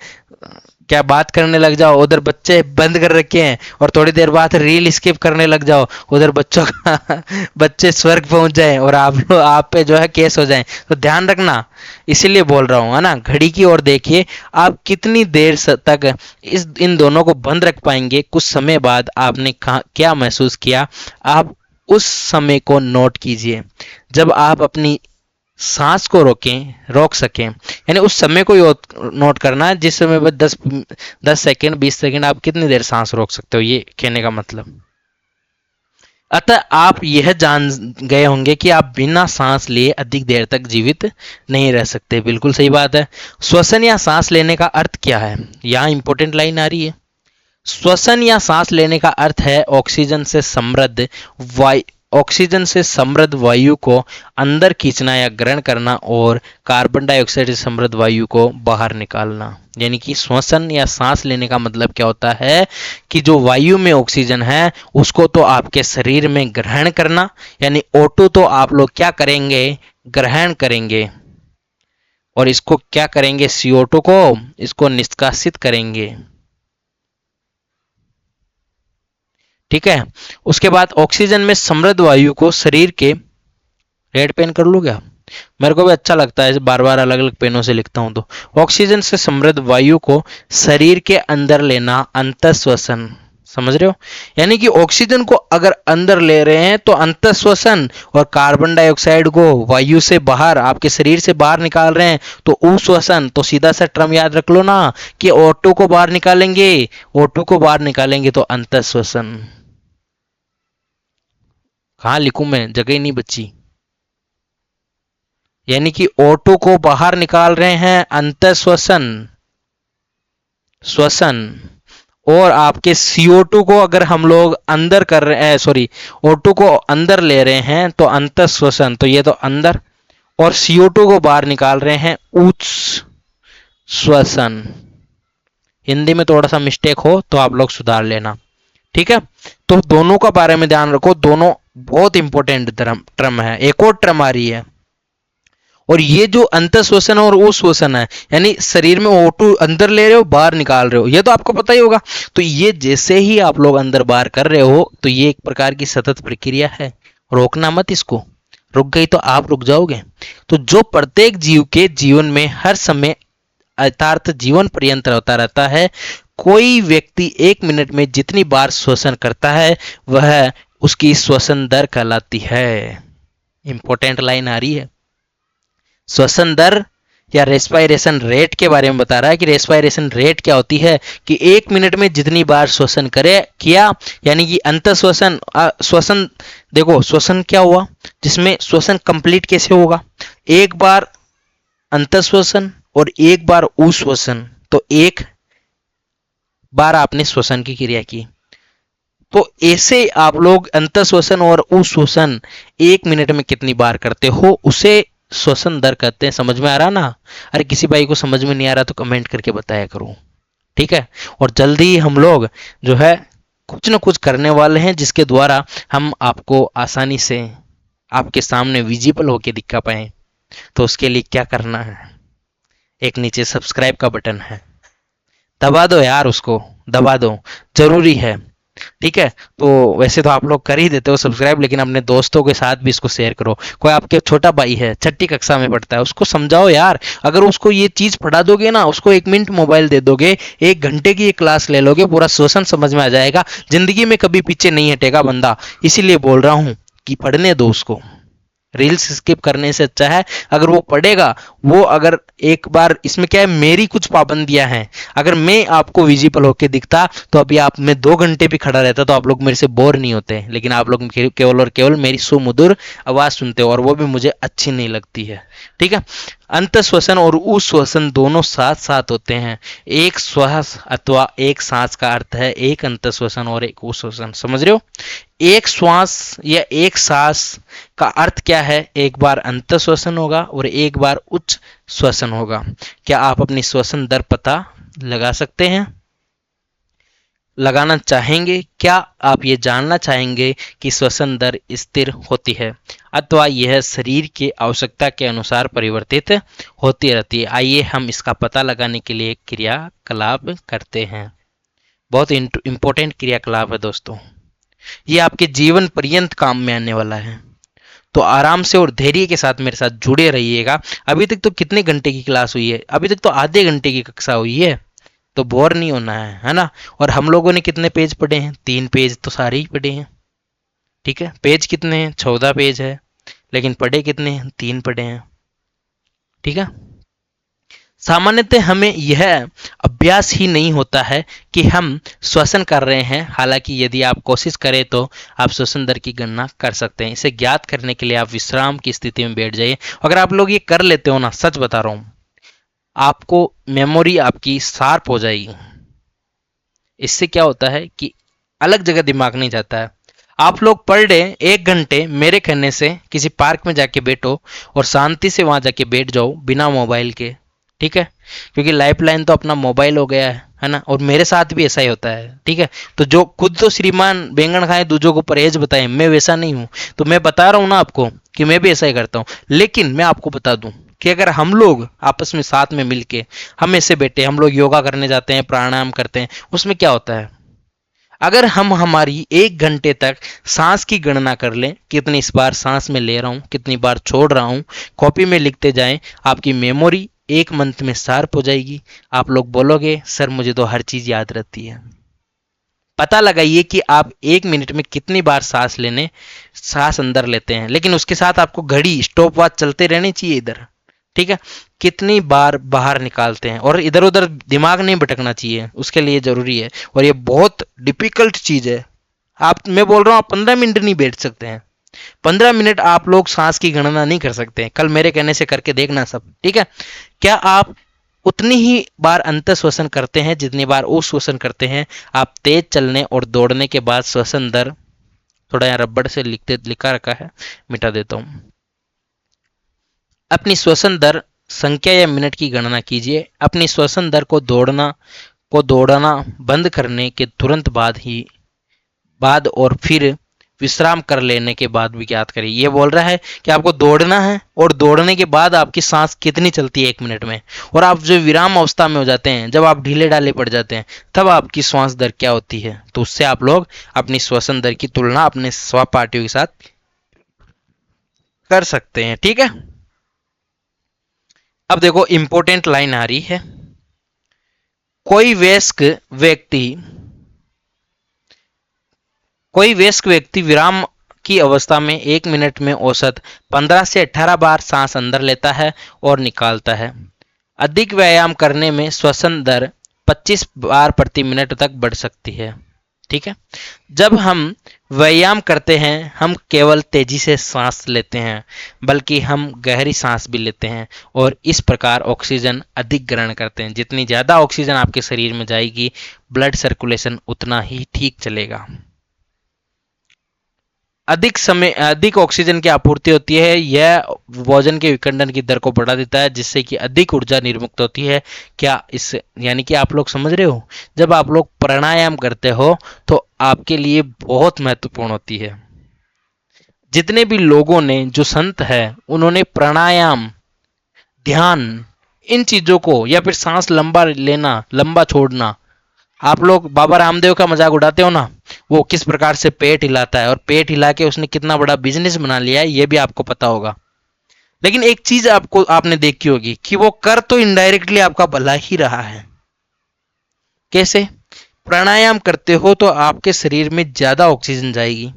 क्या बात करने लग जाओ, उधर बच्चे बंद कर रखे हैं, और थोड़ी देर बाद रील स्किप करने लग जाओ, उधर बच्चों का बच्चे स्वर्ग पहुंच जाए और आप पे जो है केस हो जाए, तो ध्यान रखना। इसीलिए बोल रहा हूँ, है ना। घड़ी की ओर देखिए, आप कितनी देर तक इन दोनों को बंद रख पाएंगे। कुछ समय बाद आपने क्या महसूस किया, आप उस समय को नोट कीजिए। जब आप अपनी सांस को रोक सकें, यानी उस समय को नोट करना है जिस समय पर 10 सेकेंड 20 सेकेंड आप कितनी देर सांस रोक सकते हो, ये कहने का मतलब। अतः आप यह जान गए होंगे कि आप बिना सांस लिए अधिक देर तक जीवित नहीं रह सकते। बिल्कुल सही बात है। श्वसन या सांस लेने का अर्थ क्या है, यहाँ इंपॉर्टेंट लाइन आ रही है। श्वसन या सांस लेने का अर्थ है ऑक्सीजन से समृद्ध वायु को अंदर खींचना या ग्रहण करना और कार्बन डाइऑक्साइड से समृद्ध वायु को बाहर निकालना। यानी कि श्वसन या सांस लेने का मतलब क्या होता है कि जो वायु में ऑक्सीजन है उसको तो आपके शरीर में ग्रहण करना, यानी O2 तो आप लोग क्या करेंगे, ग्रहण करेंगे, और इसको क्या करेंगे, CO2 को इसको निष्कासित करेंगे। ठीक है। उसके बाद ऑक्सीजन में समृद्ध वायु को शरीर के, रेड पेन कर लूँ क्या, मेरे को भी अच्छा लगता है बार बार अलग अलग पेनों से लिखता हूं। तो ऑक्सीजन से समृद्ध वायु को शरीर के अंदर लेना अंतःश्वसन, समझ रहे हो। यानी कि ऑक्सीजन को अगर अंदर ले रहे हैं तो अंतःश्वसन, और कार्बन डाइऑक्साइड को वायु से बाहर आपके शरीर से बाहर निकाल रहे हैं तो उश्वसन। तो सीधा सा टर्म याद रख लो ना कि O2 को बाहर निकालेंगे, O2 को बाहर निकालेंगे तो अंतःश्वसन। कहाँ लिखूं मैं, जगह ही नहीं बची। यानी कि O2 को बाहर निकाल रहे हैं अंतःश्वसन, श्वसन, और आपके CO2 को अगर हम लोग अंदर कर रहे हैं, सॉरी O2 को अंदर ले रहे हैं तो अंतःश्वसन, तो ये तो अंदर, और CO2 को बाहर निकाल रहे हैं उच्छ्वसन। हिंदी में थोड़ा सा मिस्टेक हो तो आप लोग सुधार लेना, ठीक है। तो दोनों का बारे में ध्यान रखो, दोनों बहुत इंपॉर्टेंट टर्म है। एक और टर्म आ रही है, और ये जो अंतःश्वसन और उश्वसन है, यानी शरीर में O2 अंदर ले रहे हो बाहर निकाल रहे हो, ये तो आपको पता ही होगा। तो ये जैसे ही आप लोग अंदर बाहर कर रहे हो तो ये एक प्रकार की सतत प्रक्रिया है, रोकना मत इसको, रुक गई तो आप रुक जाओगे। तो जो प्रत्येक जीव के जीवन में हर समय अर्थात जीवन पर्यंत होता रहता है, कोई व्यक्ति 1 मिनट में जितनी बार श्वसन करता है वह उसकी श्वसन दर कहलाती है। इंपॉर्टेंट लाइन आ रही है। श्वसन दर या रेस्पायरेशन रेट के बारे में बता रहा है कि रेस्पायरेशन रेट क्या होती है कि 1 मिनट में जितनी बार श्वसन किया, यानी कि अंतःश्वसन, श्वसन, देखो श्वसन क्या हुआ, जिसमें श्वसन कंप्लीट कैसे होगा, एक बार अंतःश्वसन और एक बार उश्वसन, तो एक बार आपने श्वसन की क्रिया की। तो ऐसे आप लोग अंतःश्वसन और उश्वसन 1 मिनट में कितनी बार करते हो उसे श्वसन दर कहते हैं। समझ में आ रहा ना। अरे किसी भाई को समझ में नहीं आ रहा तो कमेंट करके बताया करो, ठीक है। और जल्दी ही हम लोग जो है कुछ ना कुछ करने वाले हैं जिसके द्वारा हम आपको आसानी से आपके सामने विजिबल होके दिखा पाए। तो उसके लिए क्या करना है, एक नीचे सब्सक्राइब का बटन है, दबा दो यार, उसको दबा दो, जरूरी है, ठीक है। तो वैसे तो आप लोग कर ही देते हो सब्सक्राइब, लेकिन अपने दोस्तों के साथ भी इसको शेयर करो। कोई आपके छोटा भाई है, छठी कक्षा में पढ़ता है, उसको समझाओ यार। अगर उसको ये चीज पढ़ा दोगे ना, उसको 1 मिनट मोबाइल दे दोगे, 1 घंटे की एक क्लास ले लोगे, पूरा श्वसन समझ में आ जाएगा, जिंदगी में कभी पीछे नहीं हटेगा बंदा। इसीलिए बोल रहा हूं कि पढ़ने दो उसको, रील्स स्किप करने से अच्छा है अगर वो पढ़ेगा, वो अगर एक बार, इसमें क्या है, मेरी कुछ पाबंदियां हैं। अगर मैं आपको विजिबल होके दिखता तो अभी आप, मैं 2 घंटे भी खड़ा रहता तो आप लोग मेरे से बोर नहीं होते, लेकिन आप लोग केवल और केवल मेरी सुमधुर आवाज सुनते हो और वो भी मुझे अच्छी नहीं लगती है। ठीक है। अंत श्वसन और उश्वसन दोनों साथ साथ होते हैं। एक श्वास अथवा एक सांस का अर्थ है एक अंत श्वसन और एक उश्वसन, समझ रहे हो? एक श्वास या एक सांस का अर्थ क्या है? एक बार अंत श्वसन होगा और एक बार उच्च श्वसन होगा। क्या आप अपनी श्वसन दर पता लगा सकते हैं? लगाना चाहेंगे? क्या आप ये जानना चाहेंगे कि श्वसन दर स्थिर होती है अथवा यह शरीर की आवश्यकता के अनुसार परिवर्तित होती रहती है? आइए हम इसका पता लगाने के लिए क्रियाकलाप करते हैं। बहुत इंपॉर्टेंट क्रियाकलाप है दोस्तों, ये आपके जीवन पर्यंत काम में आने वाला है। तो आराम से और धैर्य के साथ मेरे साथ जुड़े रहिएगा। अभी तक तो कितने घंटे की क्लास हुई है? अभी तक तो आधे घंटे की कक्षा हुई है, तो बोर नहीं होना है ना? और हम लोगों ने कितने पेज पढ़े हैं? 3 पेज तो सारे ही पढ़े हैं। ठीक है, पेज कितने हैं? 14 पेज है, लेकिन पढ़े कितने हैं? 3 पढ़े हैं। ठीक है। सामान्यतः हमें यह अभ्यास ही नहीं होता है कि हम श्वसन कर रहे हैं। हालांकि यदि आप कोशिश करें तो आप श्वसन दर की गणना कर सकते हैं। इसे ज्ञात करने के लिए आप विश्राम की स्थिति में बैठ जाइए। अगर आप लोग ये कर लेते हो ना, सच बता रहा हूं, आपको मेमोरी आपकी शार्प हो जाएगी। इससे क्या होता है कि अलग जगह दिमाग नहीं जाता है। आप लोग पर डे 1 घंटे मेरे कहने से किसी पार्क में जाके बैठो और शांति से वहां जाके बैठ जाओ बिना मोबाइल के। ठीक है, क्योंकि लाइफ लाइन तो अपना मोबाइल हो गया है ना? और मेरे साथ भी ऐसा ही होता है। ठीक है, तो जो खुद तो श्रीमान बैंगन खाए दूसरों को परहेज बताए, मैं वैसा नहीं हूं। तो मैं बता रहा हूं ना आपको कि मैं भी ऐसा ही करता हूं। लेकिन मैं आपको बता दूं कि अगर हम लोग आपस में साथ में मिलके हम ऐसे बैठे, हम लोग योगा करने जाते हैं, प्राणायाम करते हैं, उसमें क्या होता है, अगर हम हमारी 1 घंटे तक सांस की गणना कर लें, कितनी इस बार सांस में ले रहा हूं, कितनी बार छोड़ रहा हूं, कॉपी में लिखते जाएं, आपकी मेमोरी 1 मंथ में शार्प हो जाएगी। आप लोग बोलोगे सर मुझे तो हर चीज याद रहती है। पता लगाइए कि आप 1 मिनट में कितनी बार सांस अंदर लेते हैं, लेकिन उसके साथ आपको घड़ी, स्टॉप वॉच चलते रहनी चाहिए इधर। ठीक है, कितनी बार बाहर निकालते हैं, और इधर उधर दिमाग नहीं भटकना चाहिए, उसके लिए जरूरी है। और ये बहुत डिफिकल्ट चीज है। मैं बोल रहा हूँ, आप 15 मिनट नहीं बैठ सकते हैं। 15 मिनट आप लोग सांस की गणना नहीं कर सकते। कल मेरे कहने से करके देखना सब। ठीक है, क्या आप उतनी ही बार अंत श्वसन करते हैं जितनी बार उश्वसन करते हैं? आप तेज चलने और दौड़ने के बाद श्वसन दर, थोड़ा यहाँ रबड़ से लिखा रखा है, मिटा देता हूं। अपनी श्वसन दर संख्या या मिनट की गणना कीजिए। अपनी श्वसन दर को दौड़ना बंद करने के तुरंत बाद और फिर विश्राम कर लेने के बाद भी ज्ञात करिए। ये बोल रहा है कि आपको दौड़ना है और दौड़ने के बाद आपकी सांस कितनी चलती है 1 मिनट में, और आप जो विराम अवस्था में हो जाते हैं, जब आप ढीले ढाले पड़ जाते हैं, तब आपकी श्वास दर क्या होती है। तो उससे आप लोग अपनी श्वसन दर की तुलना अपने सहपाठियों के साथ कर सकते हैं। ठीक है, अब देखो इंपॉर्टेंट लाइन आ रही है। कोई वयस्क व्यक्ति विराम की अवस्था में 1 मिनट में औसत 15 से 18 बार सांस अंदर लेता है और निकालता है। अधिक व्यायाम करने में श्वसन दर 25 बार प्रति मिनट तक बढ़ सकती है। ठीक है, जब हम व्यायाम करते हैं हम केवल तेजी से सांस लेते हैं, बल्कि हम गहरी सांस भी लेते हैं और इस प्रकार ऑक्सीजन अधिक ग्रहण करते हैं। जितनी ज़्यादा ऑक्सीजन आपके शरीर में जाएगी, ब्लड सर्कुलेशन उतना ही ठीक चलेगा। अधिक ऑक्सीजन की आपूर्ति होती है, यह भोजन के विखंडन की दर को बढ़ा देता है, जिससे कि अधिक ऊर्जा निर्मुक्त होती है। क्या इस यानी कि आप लोग समझ रहे हो, जब आप लोग प्राणायाम करते हो तो आपके लिए बहुत महत्वपूर्ण होती है। जितने भी लोगों ने, जो संत है, उन्होंने प्राणायाम, ध्यान, इन चीजों को, या फिर सांस लंबा लेना, लंबा छोड़ना, आप लोग बाबा रामदेव का मजाक उड़ाते हो ना, वो किस प्रकार से पेट हिलाता है और पेट हिला के उसने कितना बड़ा बिजनेस बना लिया है, ये भी आपको पता होगा। लेकिन एक चीज आपने देखी होगी कि वो कर तो इनडायरेक्टली आपका भला ही रहा है। कैसे? प्राणायाम करते हो तो आपके शरीर में ज्यादा ऑक्सीजन जाएगी,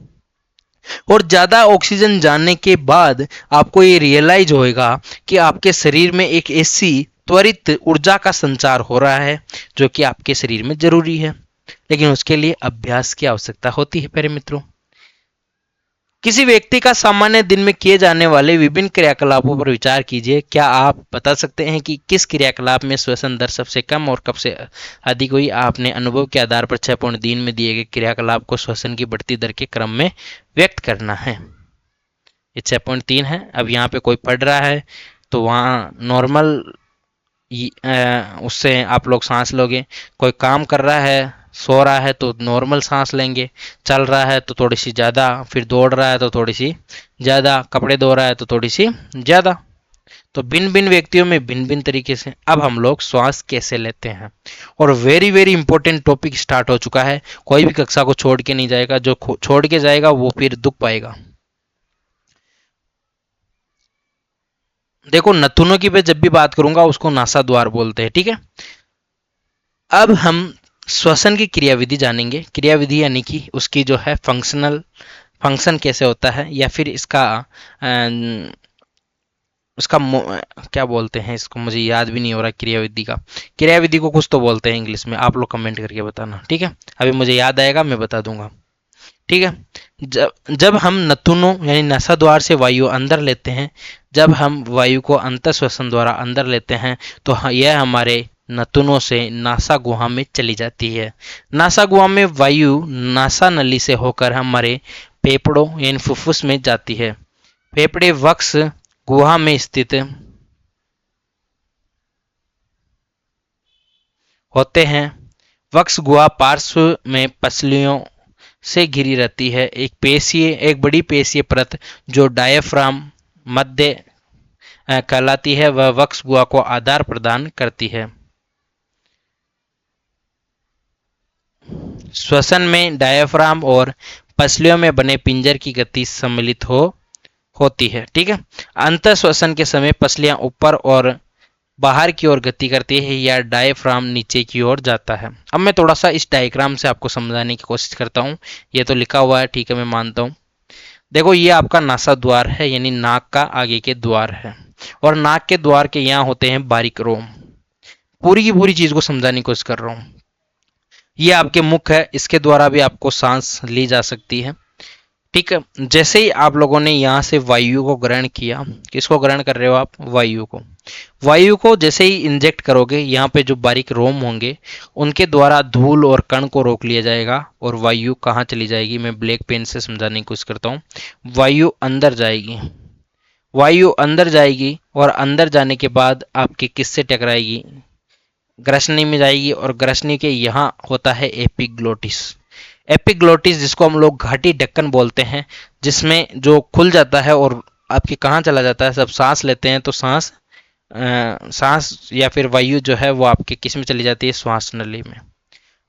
और ज़्यादा ऑक्सीजन जाने के बाद आपको ये रियलाइज होएगा कि आपके शरीर में एक ऐसी त्वरित ऊर्जा का संचार हो रहा है जो कि आपके शरीर में जरूरी है, लेकिन उसके लिए अभ्यास की आवश्यकता होती है। प्यारे मित्रों, किसी व्यक्ति का सामान्य दिन में किए जाने वाले विभिन्न क्रियाकलापों पर विचार कीजिए। क्या आप बता सकते हैं कि किस क्रियाकलाप में श्वसन दर सबसे कम और कब से अधिक हुई? आपने अनुभव के आधार पर 6.3 में दिए गए क्रियाकलाप को श्वसन की बढ़ती दर के क्रम में व्यक्त करना है। ये 6.3 है। अब यहाँ पे कोई पढ़ रहा है तो वहाँ नॉर्मल उससे आप लोग सांस लोगे। कोई काम कर रहा है, सो रहा है तो नॉर्मल सांस लेंगे, चल रहा है तो थोड़ी सी ज़्यादा, फिर दौड़ रहा है तो थोड़ी सी ज़्यादा, कपड़े धो रहा है तो थोड़ी सी ज़्यादा। तो भिन्न भिन्न व्यक्तियों में भिन्न भिन्न तरीके से अब हम लोग श्वास कैसे लेते हैं। और very very important topic start हो चुका है। कोई भी कक्षा को छोड़ के नहीं जाएगा, जो छोड़ के जाएगा वो फिर दुख पाएगा। देखो, नथुनों की मैं जब भी बात करूंगा उसको नासा द्वार बोलते हैं, ठीक है। अब हम श्वसन की क्रियाविधि जानेंगे। क्रियाविधि यानी कि उसकी जो है फंक्शन कैसे होता है, या फिर इसका उसका क्या बोलते हैं इसको, मुझे याद भी नहीं हो रहा। क्रियाविधि का, क्रियाविधि को कुछ तो बोलते हैं इंग्लिश में, आप लोग कमेंट करके बताना, ठीक है। अभी मुझे याद आएगा मैं बता दूंगा, ठीक है। जब जब हम नथुनों यानी नसा द्वार से वायु अंदर लेते हैं, जब हम वायु को अंतर श्वसन द्वारा अंदर लेते हैं तो यह हमारे नथुनों से नासा गुहा में चली जाती है। नासा गुहा में वायु नासा नली से होकर हमारे फेफड़ों यानी फुफ्फुस में जाती है। फेफड़े वक्ष गुहा में स्थित होते हैं। वक्ष गुहा पार्श्व में पसलियों से घिरी रहती है। एक बड़ी पेशीय परत जो डायफ्राम मध्य कहलाती है, वह वक्ष गुहा को आधार प्रदान करती है। श्वसन में डायफ्राम और पसलियों में बने पिंजर की गति सम्मिलित होती है, ठीक है। अंत श्वसन के समय पसलियां ऊपर और बाहर की ओर गति करती है या डायफ्राम नीचे की ओर जाता है। अब मैं थोड़ा सा इस डायग्राम से आपको समझाने की कोशिश करता हूँ। ये तो लिखा हुआ है, ठीक है, मैं मानता हूँ। देखो, ये आपका नासा द्वार है, यानी नाक का आगे के द्वार है, और नाक के द्वार के यहाँ होते हैं बारीक रोम। पूरी की पूरी चीज को समझाने की कोशिश कर रहा हूँ। ये आपके मुख है, इसके द्वारा भी आपको सांस ली जा सकती है, ठीक है। जैसे ही आप लोगों ने यहाँ से वायु को ग्रहण किया, किसको ग्रहण कर रहे हो आप? वायु को जैसे ही इंजेक्ट करोगे, यहाँ पे जो बारीक रोम होंगे उनके द्वारा धूल और कण को रोक लिया जाएगा, और वायु कहाँ चली जाएगी? मैं ब्लैक पेन से समझाने की कोशिश करता हूँ। वायु अंदर जाएगी, वायु अंदर जाएगी, और अंदर जाने के बाद आपके किससे टकराएगी? ग्रसनी में जाएगी, और ग्रसनी के यहाँ होता है एपिग्लोटिस। एपिग्लोटिस जिसको हम लोग घाटी ढक्कन बोलते हैं, जिसमें जो खुल जाता है और आपके कहाँ चला जाता है? सब सांस लेते हैं तो सांस या फिर वायु जो है वो आपके किस में चली जाती है? श्वास नली में।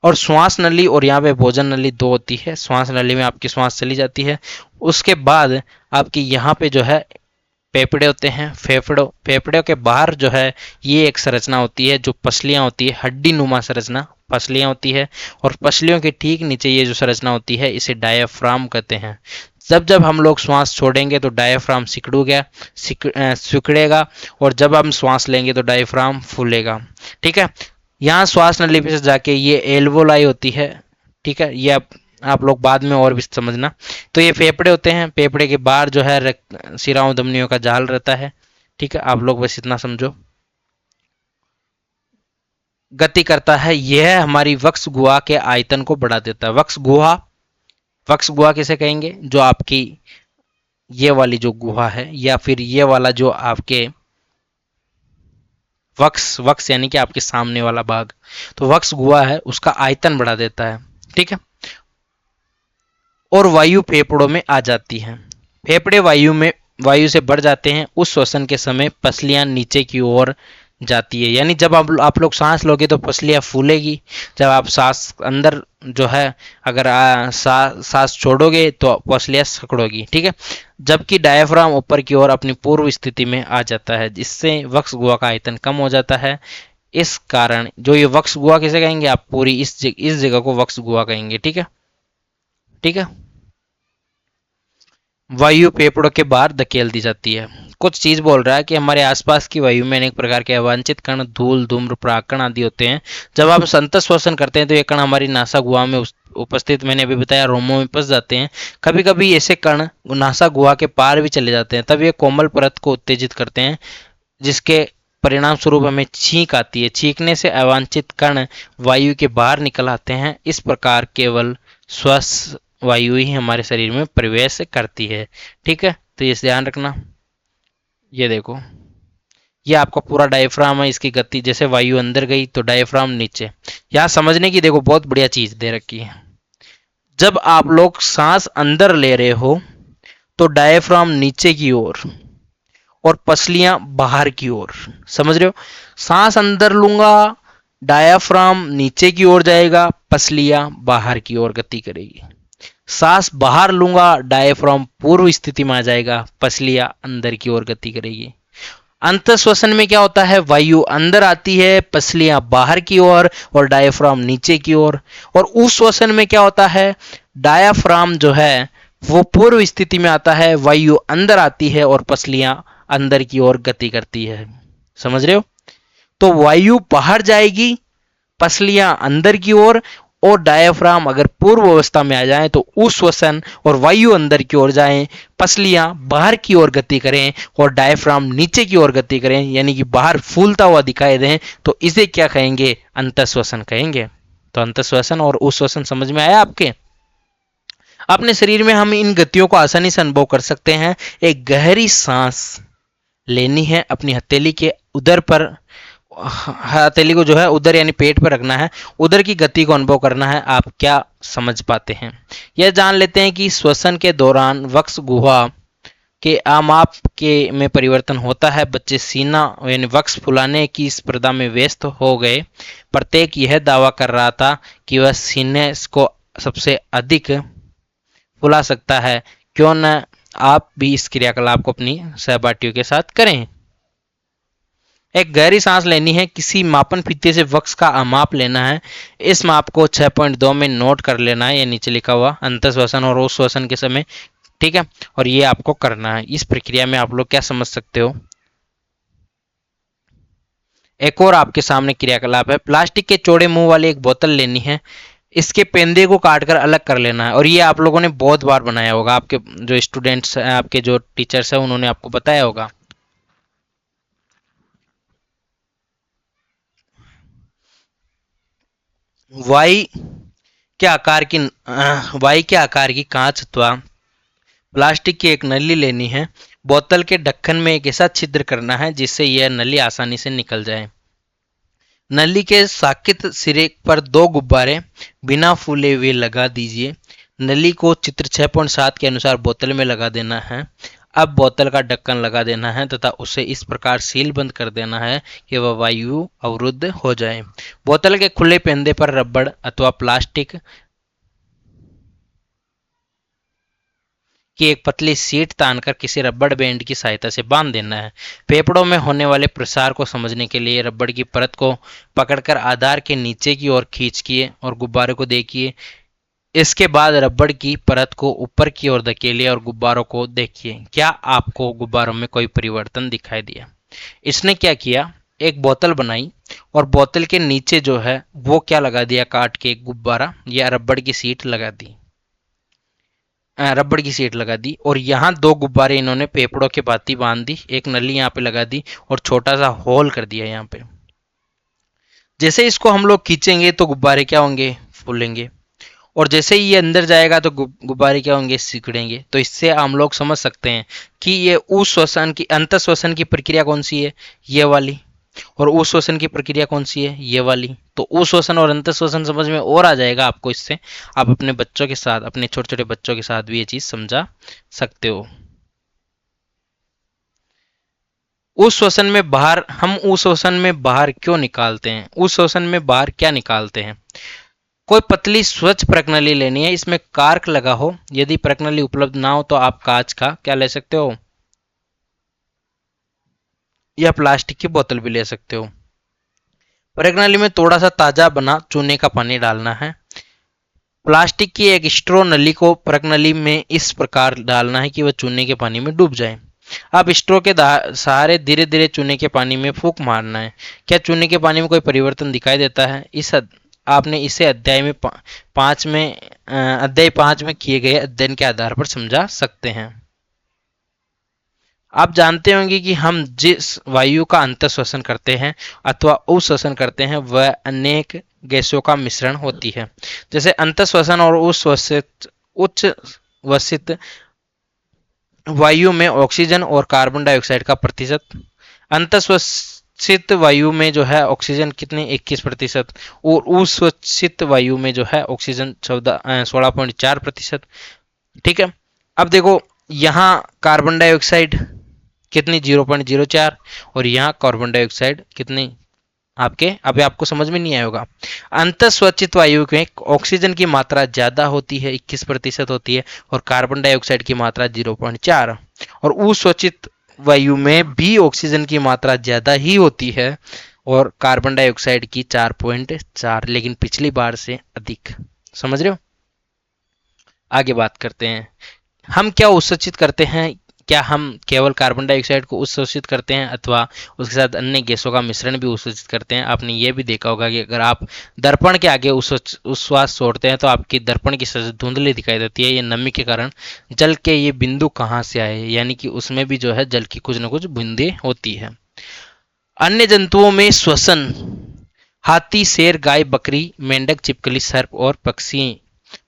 और श्वास नली और यहाँ पे भोजन नली दो होती है। श्वास नली में आपकी श्वास चली जाती है, उसके बाद आपकी यहाँ पे जो है फेफड़े होते हैं। फेफड़ों के बाहर जो है ये एक संरचना होती है जो पसलियां होती है, हड्डी नुमा संरचना पसलियां होती है, और पसलियों के ठीक नीचे ये जो संरचना होती है इसे डायफ्राम कहते हैं। जब जब हम लोग श्वास छोड़ेंगे तो डायफ्राम सिकुड़ेगा, और जब हम श्वास लेंगे तो डायफ्राम फूलेगा, ठीक है। यहाँ श्वास नली से जाके ये एल्वोलाई होती है, ठीक है। ये आप लोग बाद में और भी समझना। तो ये फेफड़े होते हैं, फेफड़े के बाहर जो है शिराओं धमनियों का जाल रहता है, ठीक है। आप लोग बस इतना समझो। गति करता है, यह हमारी वक्ष गुहा के आयतन को बढ़ा देता है। वक्ष गुहा किसे कहेंगे? जो आपकी ये वाली जो गुहा है, या फिर ये वाला जो आपके वक्ष यानी कि आपके सामने वाला भाग, तो वक्ष गुहा है, उसका आयतन बढ़ा देता है, ठीक है। और वायु फेफड़ों में आ जाती है। फेफड़े वायु से बढ़ जाते हैं। उस श्वसन के समय पसलियां नीचे की ओर जाती है, यानी जब आप लोग सांस लोगे तो पसलियां फूलेगी। जब आप सांस अंदर जो है अगर सांस छोड़ोगे तो पसलियां सिकुड़ोगी, ठीक है। जबकि डायफ्राम ऊपर की ओर अपनी पूर्व स्थिति में आ जाता है, जिससे वक्ष गुहा का आयतन कम हो जाता है। इस कारण जो ये वक्ष गुहा किसे कहेंगे? आप पूरी इस जगह को वक्ष गुहा कहेंगे, ठीक है, ठीक है। वायु फेफड़ों के बाहर धकेल दी जाती है। कुछ चीज बोल रहा है कि हमारे आसपास की वायु में अनेक प्रकार के अवांछित कण, धूल, धूम्र, परागकण आदि होते हैं। जब आप संतत श्वसन करते हैं तो ये कण हमारी नासा गुहा में उपस्थित, मैंने अभी बताया, रोमों में फंस जाते हैं। कभी कभी ऐसे कण नासा गुहा के पार भी चले जाते हैं, तब ये कोमल परत को उत्तेजित करते हैं, जिसके परिणाम स्वरूप हमें छींक आती है। छींकने से अवांछित कण वायु के बाहर निकल आते हैं। इस प्रकार केवल श्वास वायु ही हमारे शरीर में प्रवेश करती है। ठीक है, तो ये ध्यान रखना। ये देखो, ये आपका पूरा डायफ्राम है, इसकी गति, जैसे वायु अंदर गई तो डायफ्राम नीचे। यहाँ समझने की देखो बहुत बढ़िया चीज दे रखी है। जब आप लोग सांस अंदर ले रहे हो तो डायफ्राम नीचे की ओर और पसलियां बाहर की ओर, समझ रहे हो? सांस अंदर लूंगा, डायाफ्राम नीचे की ओर जाएगा, पसलियां बाहर की ओर गति करेगी। सांस बाहर लूंगा, डायफ्राम पूर्व स्थिति में आ जाएगा, पसलियां अंदर की ओर गति करेगी। अंतःश्वसन में क्या होता है? वायु अंदर आती है, पसलियां बाहर की ओर और डायफ्राम नीचे की ओर। और उस श्वसन में क्या होता है? डायाफ्राम जो है वो पूर्व स्थिति में आता है, वायु अंदर आती है और पसलियां अंदर की ओर गति करती है। समझ रहे हो? तो वायु बाहर जाएगी, पसलियां अंदर की ओर, और डायफ्राम अगर पूर्व अवस्था में आ जाए तो उस श्वसन और वायु अंदर की ओर जाएं, पसलियां बाहर की ओर गति करें और डायफ्राम नीचे की ओर गति करें, यानी कि बाहर फूलता हुआ दिखाई दें, तो इसे क्या कहेंगे? अंतःश्वसन कहेंगे। तो अंतःश्वसन और उस श्वसन समझ में आया आपके? अपने शरीर में हम इन गतियों को आसानी से अनुभव कर सकते हैं। एक गहरी सांस लेनी है, अपनी हथेली के उदर पर, हथेली को जो है उधर यानी पेट पर रखना है, उधर की गति को अनुभव करना है। आप क्या समझ पाते हैं? यह जान लेते हैं कि श्वसन के दौरान वक्ष गुहा के आमाप के में परिवर्तन होता है। बच्चे सीना यानी वक्ष फुलाने की स्पर्धा में व्यस्त हो गए। प्रत्येक यह दावा कर रहा था कि वह सीने को सबसे अधिक फुला सकता है। क्यों न आप भी इस क्रियाकलाप को अपनी सहपाठियों के साथ करें। एक गहरी सांस लेनी है, किसी मापन फीते से वक्ष का माप लेना है। इस माप को 6.2 में नोट कर लेना है, ये नीचे लिखा हुआ अंतःश्वसन और उस श्वसन के समय। ठीक है, और ये आपको करना है। इस प्रक्रिया में आप लोग क्या समझ सकते हो? एक और आपके सामने क्रियाकलाप है। प्लास्टिक के चौड़े मुंह वाली एक बोतल लेनी है, इसके पेंदे को काटकर अलग कर लेना है। और ये आप लोगों ने बहुत बार बनाया होगा, आपके जो स्टूडेंट्स हैं, आपके जो टीचर्स हैं, उन्होंने आपको बताया होगा। वाई के आकार की वाई के आकार की कांच अथवा प्लास्टिक की एक नली लेनी है। बोतल के ढक्कन में एक ऐसा छिद्र करना है जिससे यह नली आसानी से निकल जाए। नली के साकित सिरे पर 2 गुब्बारे बिना फूले हुए लगा दीजिए। नली को चित्र 6.7 के अनुसार बोतल में लगा देना है। अब बोतल का ढक्कन लगा देना है तथा उसे इस प्रकार सील बंद कर देना है कि वह वायु अवरुद्ध हो जाए। बोतल के खुले पेंदे पर रबड़ अथवा प्लास्टिक की एक पतली सीट तानकर किसी रबड़ बैंड की सहायता से बांध देना है। फेफड़ों में होने वाले प्रसार को समझने के लिए रबड़ की परत को पकड़कर आधार के नीचे की ओर खींचिए और गुब्बारे को देखिए। इसके बाद रबड़ की परत को ऊपर की ओर धकेलिए और गुब्बारों को देखिए। क्या आपको गुब्बारों में कोई परिवर्तन दिखाई दिया? इसने क्या किया? एक बोतल बनाई और बोतल के नीचे जो है वो क्या लगा दिया? काट के एक गुब्बारा या रबड़ की सीट लगा दी, रबड़ की सीट लगा दी। और यहाँ 2 गुब्बारे इन्होंने पेपड़ों के भांति बांध दी, एक नली यहाँ पे लगा दी और छोटा सा होल कर दिया यहाँ पे। जैसे इसको हम लोग खींचेंगे तो गुब्बारे क्या होंगे? फूलेंगे। और जैसे ही ये अंदर जाएगा तो गुब्बारे क्या होंगे? सिकुड़ेंगे। तो इससे हम लोग समझ सकते हैं कि ये उस श्वसन की, अंत श्वसन की प्रक्रिया कौन सी है? ये वाली। और उस श्वसन की प्रक्रिया कौन सी है? ये वाली। तो उस श्वसन और अंत श्वसन समझ में और आ जाएगा आपको। इससे आप अपने बच्चों के साथ, अपने छोटे छोटे बच्चों के साथ भी ये चीज समझा सकते हो। उस श्वसन में बाहर, हम उस श्वसन में बाहर क्यों निकालते हैं? उस श्वसन में बाहर क्या निकालते हैं? कोई पतली स्वच्छ प्रकनली लेनी है, इसमें कार्क लगा हो। यदि प्रकनली उपलब्ध ना हो तो आप कांच का क्या ले सकते हो? या प्लास्टिक की बोतल भी ले सकते हो। प्रकनली में थोड़ा सा ताजा बना चूने का पानी डालना है। प्लास्टिक की एक स्ट्रॉ नली को प्रकनली में इस प्रकार डालना है कि वह चूने के पानी में डूब जाए। अब स्ट्रॉ के सहारे धीरे धीरे चूने के पानी में फूंक मारना है। क्या चूने के पानी में कोई परिवर्तन दिखाई देता है? आपने इसे अध्याय 5 में किए गए अध्ययन के आधार पर समझा सकते हैं। आप जानते होंगे कि हम जिस वायु का अंतःश्वसन करते हैं अथवा उश्वसन करते हैं वह अनेक गैसों का मिश्रण होती है। जैसे अंतःश्वसन और उच्छ्वसित वायु में ऑक्सीजन और कार्बन डाइऑक्साइड का प्रतिशत, अंतःश्वसित वायु में जो है ऑक्सीजन कितने 21% और उच्छ्वसित वायु में जो है ऑक्सीजन 16.4%। ठीक है, अब देखो यहाँ कार्बन डाइऑक्साइड कितनी 0.04 और यहाँ कार्बन डाइऑक्साइड कितनी आपके, अभी आपको समझ में नहीं आया होगा। अंतःश्वसित वायु में ऑक्सीजन की मात्रा ज्यादा होती है 21% होती है और कार्बन डाइऑक्साइड की मात्रा 0.4 और उच्छ्वसित वायु में भी ऑक्सीजन की मात्रा ज्यादा ही होती है और कार्बन डाइऑक्साइड की 4.4, लेकिन पिछली बार से अधिक। समझ रहे हो? आगे बात करते हैं, हम क्या उत्सर्जित करते हैं? क्या हम केवल कार्बन डाइऑक्साइड को उत्सर्जित करते हैं अथवा उसके साथ अन्य गैसों का मिश्रण भी उत्सर्जित करते हैं? आपने ये भी देखा होगा कि अगर आप दर्पण के आगे उच्छ्वास छोड़ते हैं तो आपकी दर्पण की सतह धुंधली दिखाई देती है। ये नमी के कारण जल के ये बिंदु कहाँ से आए, यानी कि उसमें भी जो है जल की कुछ न कुछ बूंदें होती है। अन्य जंतुओं में श्वसन, हाथी, शेर, गाय, बकरी, मेंढक, छिपकली, सर्प और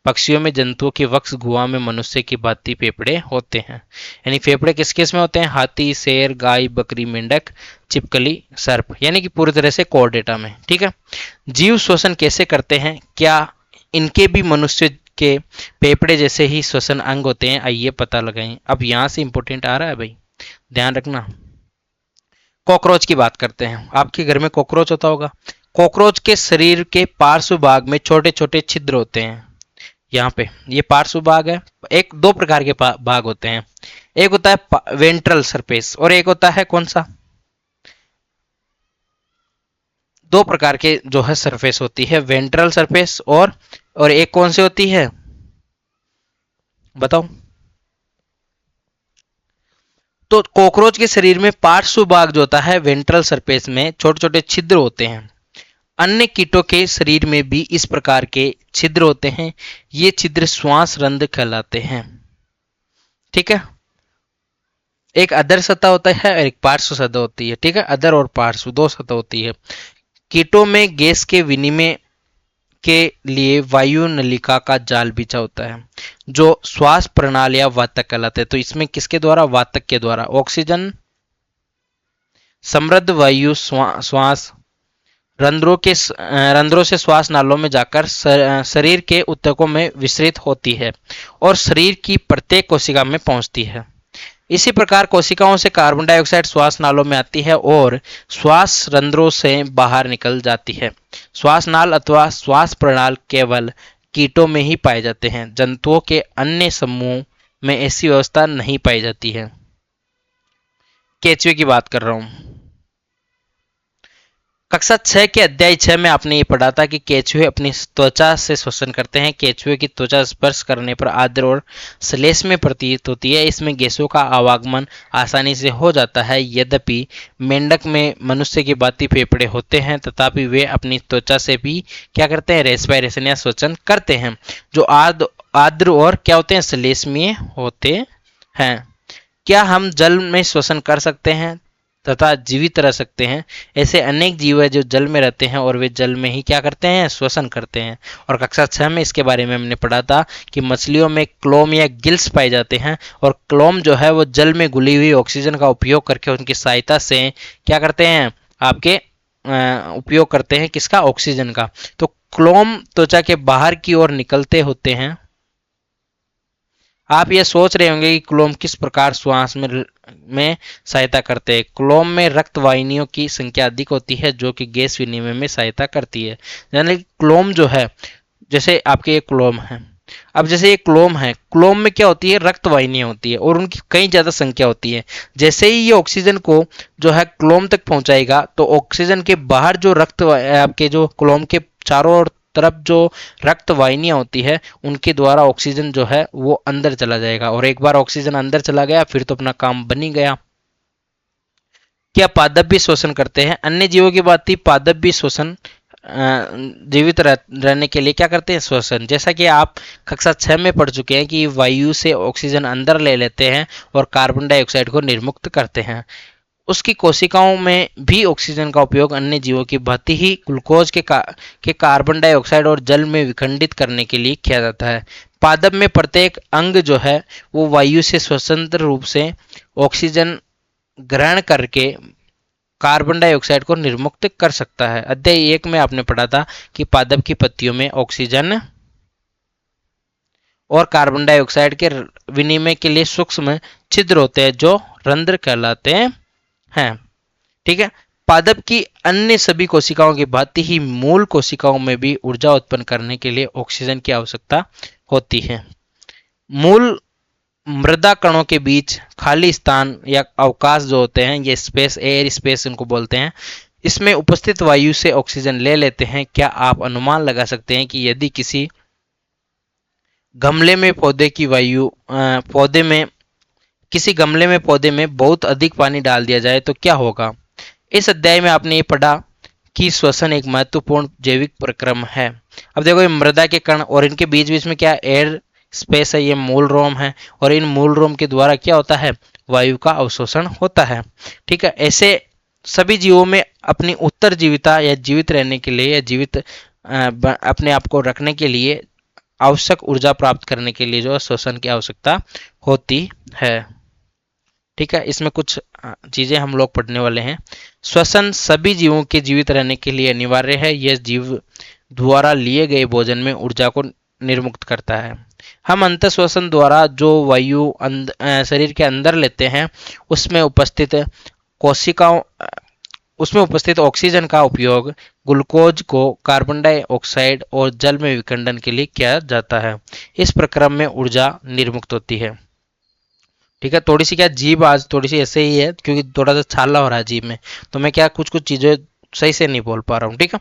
पक्षियों में जंतुओं के वक्ष गुहा में मनुष्य की भांति फेफड़े होते हैं। यानी फेफड़े किस किस में होते हैं? हाथी, शेर, गाय, बकरी, मेंढक, छिपकली, सर्प, यानी कि पूरी तरह से कोर्डेटा में। ठीक है, जीव श्वसन कैसे करते हैं? क्या इनके भी मनुष्य के फेफड़े जैसे ही श्वसन अंग होते हैं? आइए पता लगाएं। अब यहां से इंपोर्टेंट आ रहा है भाई, ध्यान रखना। कॉकरोच की बात करते हैं। आपके घर में कॉकरोच होता होगा। कॉकरोच के शरीर के पार्श्व भाग में छोटे छोटे छिद्र होते हैं। यहाँ पे ये पार्श्व भाग है। एक दो प्रकार के भाग होते हैं, एक होता है वेंट्रल सरफेस और एक होता है कौन सा? दो प्रकार के जो है सरफेस होती है, वेंट्रल सरफेस और एक कौन सी होती है बताओ? तो कॉकरोच के शरीर में पार्श्व भाग जो होता है वेंट्रल सरफेस में छोटे छोटे छिद्र होते हैं। अन्य कीटों के शरीर में भी इस प्रकार के छिद्र होते हैं। ये छिद्र श्वास रंध्र कहलाते हैं। ठीक है, एक अधर सतह होता है और एक पार्श्व सतह होती है। ठीक है, अधर और पार्श्व दो सतह होती है। कीटों में गैस के विनिमय के लिए वायु नलिका का जाल बिछा होता है जो श्वास प्रणाली या वातक कहलाते हैं। तो इसमें किसके द्वारा? वातक के द्वारा। ऑक्सीजन समृद्ध वायु श्वास रंध्रों से श्वास नालों में जाकर शरीर के ऊतकों में विसरित होती है और शरीर की प्रत्येक कोशिका में पहुंचती है। इसी प्रकार कोशिकाओं से कार्बन डाइऑक्साइड श्वास नालों में आती है और श्वास रंध्रों से बाहर निकल जाती है। श्वास नाल अथवा श्वास प्रणाल केवल कीटों में ही पाए जाते हैं। जंतुओं के अन्य समूह में ऐसी व्यवस्था नहीं पाई जाती है। केंचुए की बात कर रहा हूं। कक्षा 6 के अध्याय 6 में आपने ये पढ़ा था कि केंचुए अपनी त्वचा से श्वसन करते हैं। केंचुए की त्वचा स्पर्श करने पर आर्द्र और श्लेष्म में प्रतीत होती है। इसमें गैसों का आवागमन आसानी से हो जाता है। यद्यपि मेंढक में मनुष्य की भांति फेफड़े होते हैं तथापि वे अपनी त्वचा से भी क्या करते हैं? रेस्पिरेशन या श्वसन करते हैं, जो आर्द्र और क्या होते हैं? श्लेष्मीय होते हैं। क्या हम जल में श्वसन कर सकते हैं तथा जीवित रह सकते हैं? ऐसे अनेक जीव हैं जो जल में रहते हैं और वे जल में ही क्या करते हैं? श्वसन करते हैं। और कक्षा 6 में इसके बारे में हमने पढ़ा था कि मछलियों में क्लोम या गिल्स पाए जाते हैं और क्लोम जो है वो जल में घुली हुई ऑक्सीजन का उपयोग करके उनकी सहायता से क्या करते हैं? आपके उपयोग करते हैं किसका? ऑक्सीजन का। तो क्लोम त्वचा के बाहर की ओर निकलते होते हैं। आप ये सोच रहे होंगे कि क्लोम किस प्रकार श्वास में सहायता करते हैं। क्लोम में रक्त वाहिनियों की संख्या अधिक होती है जो कि गैस विनिमय में सहायता करती है। यानी क्लोम जो है, जैसे आपके ये क्लोम है, अब जैसे ये क्लोम है, क्लोम में क्या होती है? रक्त वाहिनियां होती है और उनकी कई ज्यादा संख्या होती है। जैसे ही ये ऑक्सीजन को जो है क्लोम तक पहुंचाएगा तो ऑक्सीजन के बाहर जो रक्त आपके जो क्लोम के चारों ओर तरफ जो रक्त वाहिनियां होती है उनके द्वारा ऑक्सीजन जो है वो अंदर चला जाएगा, और एक बार ऑक्सीजन अंदर चला गया फिर तो अपना काम बन ही गया। क्या पादप भी श्वसन करते हैं? अन्य जीवों की बात थी, पादप भी श्वसन जीवित रहने के लिए क्या करते हैं? श्वसन। जैसा कि आप कक्षा 6 में पढ़ चुके हैं कि वायु से ऑक्सीजन अंदर ले लेते हैं और कार्बन डाइऑक्साइड को निर्मुक्त करते हैं। उसकी कोशिकाओं में भी ऑक्सीजन का उपयोग अन्य जीवों की भांति ही ग्लूकोज के कार्बन डाइऑक्साइड और जल में विखंडित करने के लिए किया जाता है। पादप में प्रत्येक अंग जो है वो वायु से स्वतंत्र रूप से ऑक्सीजन ग्रहण करके कार्बन डाइऑक्साइड को निर्मुक्त कर सकता है। अध्याय 1 में आपने पढ़ा था कि पादप की पत्तियों में ऑक्सीजन और कार्बन डाइऑक्साइड के विनिमय के लिए सूक्ष्म छिद्र होते हैं जो रंध्र कहलाते हैं। ठीक है। पादप की अन्य सभी कोशिकाओं की भांति ही मूल कोशिकाओं में भी ऊर्जा उत्पन्न करने के लिए ऑक्सीजन की आवश्यकता होती है। मूल मृदा कणों के बीच खाली स्थान या अवकाश जो होते हैं, ये स्पेस, एयर स्पेस इनको बोलते हैं, इसमें उपस्थित वायु से ऑक्सीजन ले लेते हैं। क्या आप अनुमान लगा सकते हैं कि यदि किसी गमले में पौधे में बहुत अधिक पानी डाल दिया जाए तो क्या होगा? इस अध्याय में आपने ये पढ़ा कि श्वसन एक महत्वपूर्ण जैविक प्रक्रम है। अब देखो, ये मृदा के कण और इनके बीच बीच में क्या एयर स्पेस है, ये मूल रोम है, और इन मूल रोम के द्वारा क्या होता है? वायु का अवशोषण होता है। ठीक है। ऐसे सभी जीवों में अपनी उत्तरजीविता या जीवित रहने के लिए या जीवित अपने आप को रखने के लिए आवश्यक ऊर्जा प्राप्त करने के लिए जो श्वसन की आवश्यकता होती है। ठीक है। इसमें कुछ चीजें हम लोग पढ़ने वाले हैं। श्वसन सभी जीवों के जीवित रहने के लिए अनिवार्य है। यह जीव द्वारा लिए गए भोजन में ऊर्जा को निर्मुक्त करता है। हम अंतःश्वसन द्वारा जो वायु शरीर के अंदर लेते हैं उसमें उपस्थित ऑक्सीजन का उपयोग ग्लूकोज को कार्बन डाइऑक्साइड और जल में विखंडन के लिए किया जाता है। इस प्रक्रम में ऊर्जा निर्मुक्त होती है। ठीक है। थोड़ी सी क्या जीभ आज थोड़ी सी ऐसे ही है क्योंकि थोड़ा सा छाला हो रहा है जीभ में, तो मैं क्या कुछ चीजें सही से नहीं बोल पा रहा हूँ। ठीक है।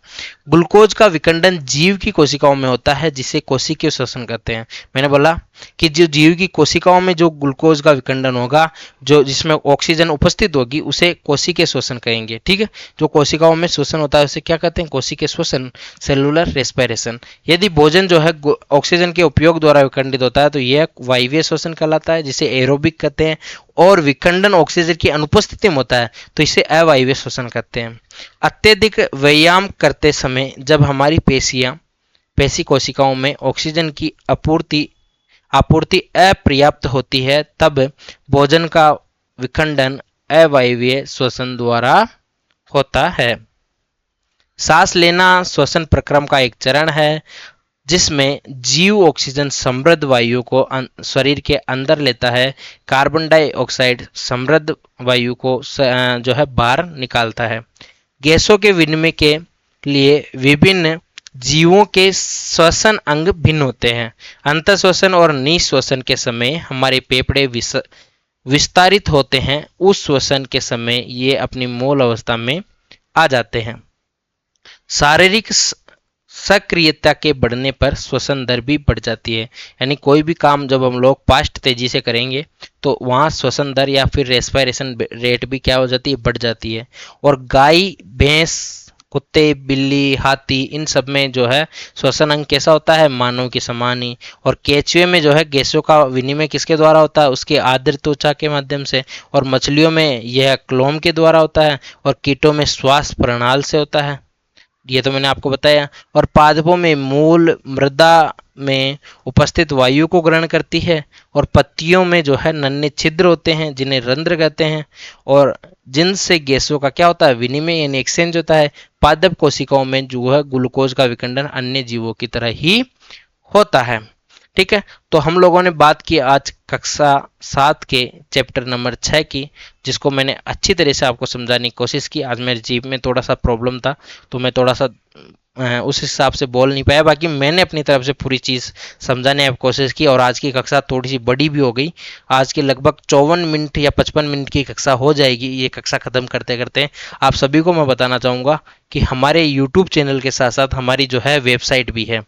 ग्लूकोज का विखंडन जीव की कोशिकाओं में होता है जिसे कोशिकीय श्वसन कहते हैं। मैंने बोला कि जो जीव की कोशिकाओं में जो ग्लूकोज का विखंडन होगा, जो जिसमें ऑक्सीजन उपस्थित होगी, उसे कोशिकीय श्वसन कहेंगे। ठीक है। जो कोशिकाओं में श्वसन होता है उसे क्या कहते हैं? कोशिकीय श्वसन, सेलुलर रेस्पिरेशन। यदि भोजन जो है ऑक्सीजन के उपयोग द्वारा विखंडित होता है तो यह वायवीय श्वसन कहलाता है, जिसे एरोबिक कहते हैं, और विखंडन ऑक्सीजन की अनुपस्थिति में होता है तो इसे अवायवीय श्वसन कहते हैं। अत्यधिक व्यायाम करते समय जब हमारी पेशी कोशिकाओं में ऑक्सीजन की आपूर्ति अपर्याप्त होती है तब भोजन का विखंडन अवायवीय श्वसन द्वारा होता है। सांस लेना श्वसन प्रक्रम का एक चरण है जिसमें जीव ऑक्सीजन समृद्ध वायु को शरीर के अंदर लेता है, कार्बन डाइऑक्साइड समृद्ध वायु को जो है बाहर निकालता है। गैसों के विनिमय के लिए विभिन्न जीवों के श्वसन अंग भिन्न होते हैं। अंतःश्वसन और निःश्वसन के समय हमारे फेफड़े विस्तारित होते हैं, उस श्वसन के समय ये अपनी मूल अवस्था में आ जाते हैं। शारीरिक सक्रियता के बढ़ने पर श्वसन दर भी बढ़ जाती है। यानी कोई भी काम जब हम लोग फास्ट तेजी से करेंगे तो वहाँ श्वसन दर या फिर रेस्पिरेशन रेट भी क्या हो जाती है? बढ़ जाती है। और गाय, भैंस, कुत्ते, बिल्ली, हाथी, इन सब में जो है श्वसन अंग कैसा होता है? मानव के समान ही। और केंचुए में जो है गैसों का विनिमय किसके द्वारा होता है? उसके आर्द्र त्वचा के माध्यम से। और मछलियों में यह क्लोम के द्वारा होता है, और कीटों में श्वास प्रणाल से होता है। ये तो मैंने आपको बताया। और पादपों में मूल मृदा में उपस्थित वायु को ग्रहण करती है, और पत्तियों में जो है नन्हे छिद्र होते हैं जिन्हें रंध्र कहते हैं, और जिनसे गैसों का क्या होता है? विनिमय यानी एक्सचेंज होता है। पादप कोशिकाओं में जो है ग्लूकोज का विखंडन अन्य जीवों की तरह ही होता है। ठीक है। तो हम लोगों ने बात की आज कक्षा 7 के चैप्टर नंबर 6 की, जिसको मैंने अच्छी तरह से आपको समझाने की कोशिश की। आज मेरे जीभ में थोड़ा सा प्रॉब्लम था तो मैं थोड़ा सा उस हिसाब से बोल नहीं पाया। बाकी मैंने अपनी तरफ से पूरी चीज़ समझाने की कोशिश की और आज की कक्षा थोड़ी सी बड़ी भी हो गई। आज की लगभग 54 मिनट या 55 मिनट की कक्षा हो जाएगी। ये कक्षा ख़त्म करते करते आप सभी को मैं बताना चाहूँगा कि हमारे यूट्यूब चैनल के साथ साथ हमारी जो है वेबसाइट भी है।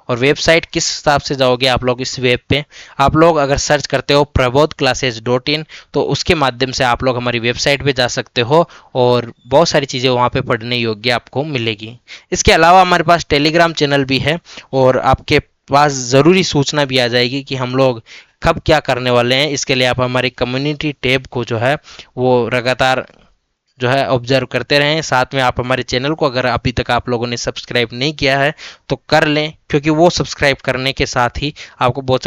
और वेबसाइट किस हिसाब से जाओगे आप लोग इस वेब पे, आप लोग अगर सर्च करते हो prabodhclasses.in तो उसके माध्यम से आप लोग हमारी वेबसाइट पे जा सकते हो और बहुत सारी चीज़ें वहाँ पे पढ़ने योग्य आपको मिलेगी। इसके अलावा हमारे पास टेलीग्राम चैनल भी है और आपके पास ज़रूरी सूचना भी आ जाएगी कि हम लोग कब क्या करने वाले हैं। इसके लिए आप हमारी कम्युनिटी टैब को जो है वो लगातार जो है ऑब्जर्व करते रहें। साथ में आप हमारे चैनल को अगर अभी तक आप लोगों ने सब्सक्राइब नहीं किया है तो कर लें, क्योंकि वो सब्सक्राइब करने के साथ ही आपको बहुत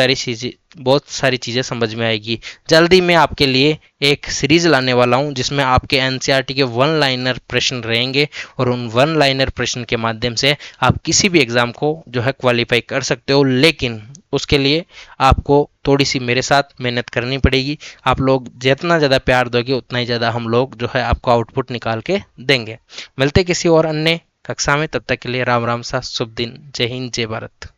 सारी चीज़ें समझ में आएगी। जल्दी मैं आपके लिए एक सीरीज लाने वाला हूं जिसमें आपके एनसीईआरटी के वन लाइनर प्रश्न रहेंगे और उन वन लाइनर प्रश्न के माध्यम से आप किसी भी एग्ज़ाम को जो है क्वालिफाई कर सकते हो। लेकिन उसके लिए आपको थोड़ी सी मेरे साथ मेहनत करनी पड़ेगी। आप लोग जितना ज़्यादा प्यार दोगे उतना ही ज़्यादा हम लोग जो है आपको आउटपुट निकाल के देंगे। मिलते किसी और अन्य कक्षा में, तब तक के लिए राम राम सा शुभ दिन। जय हिंद, जय भारत।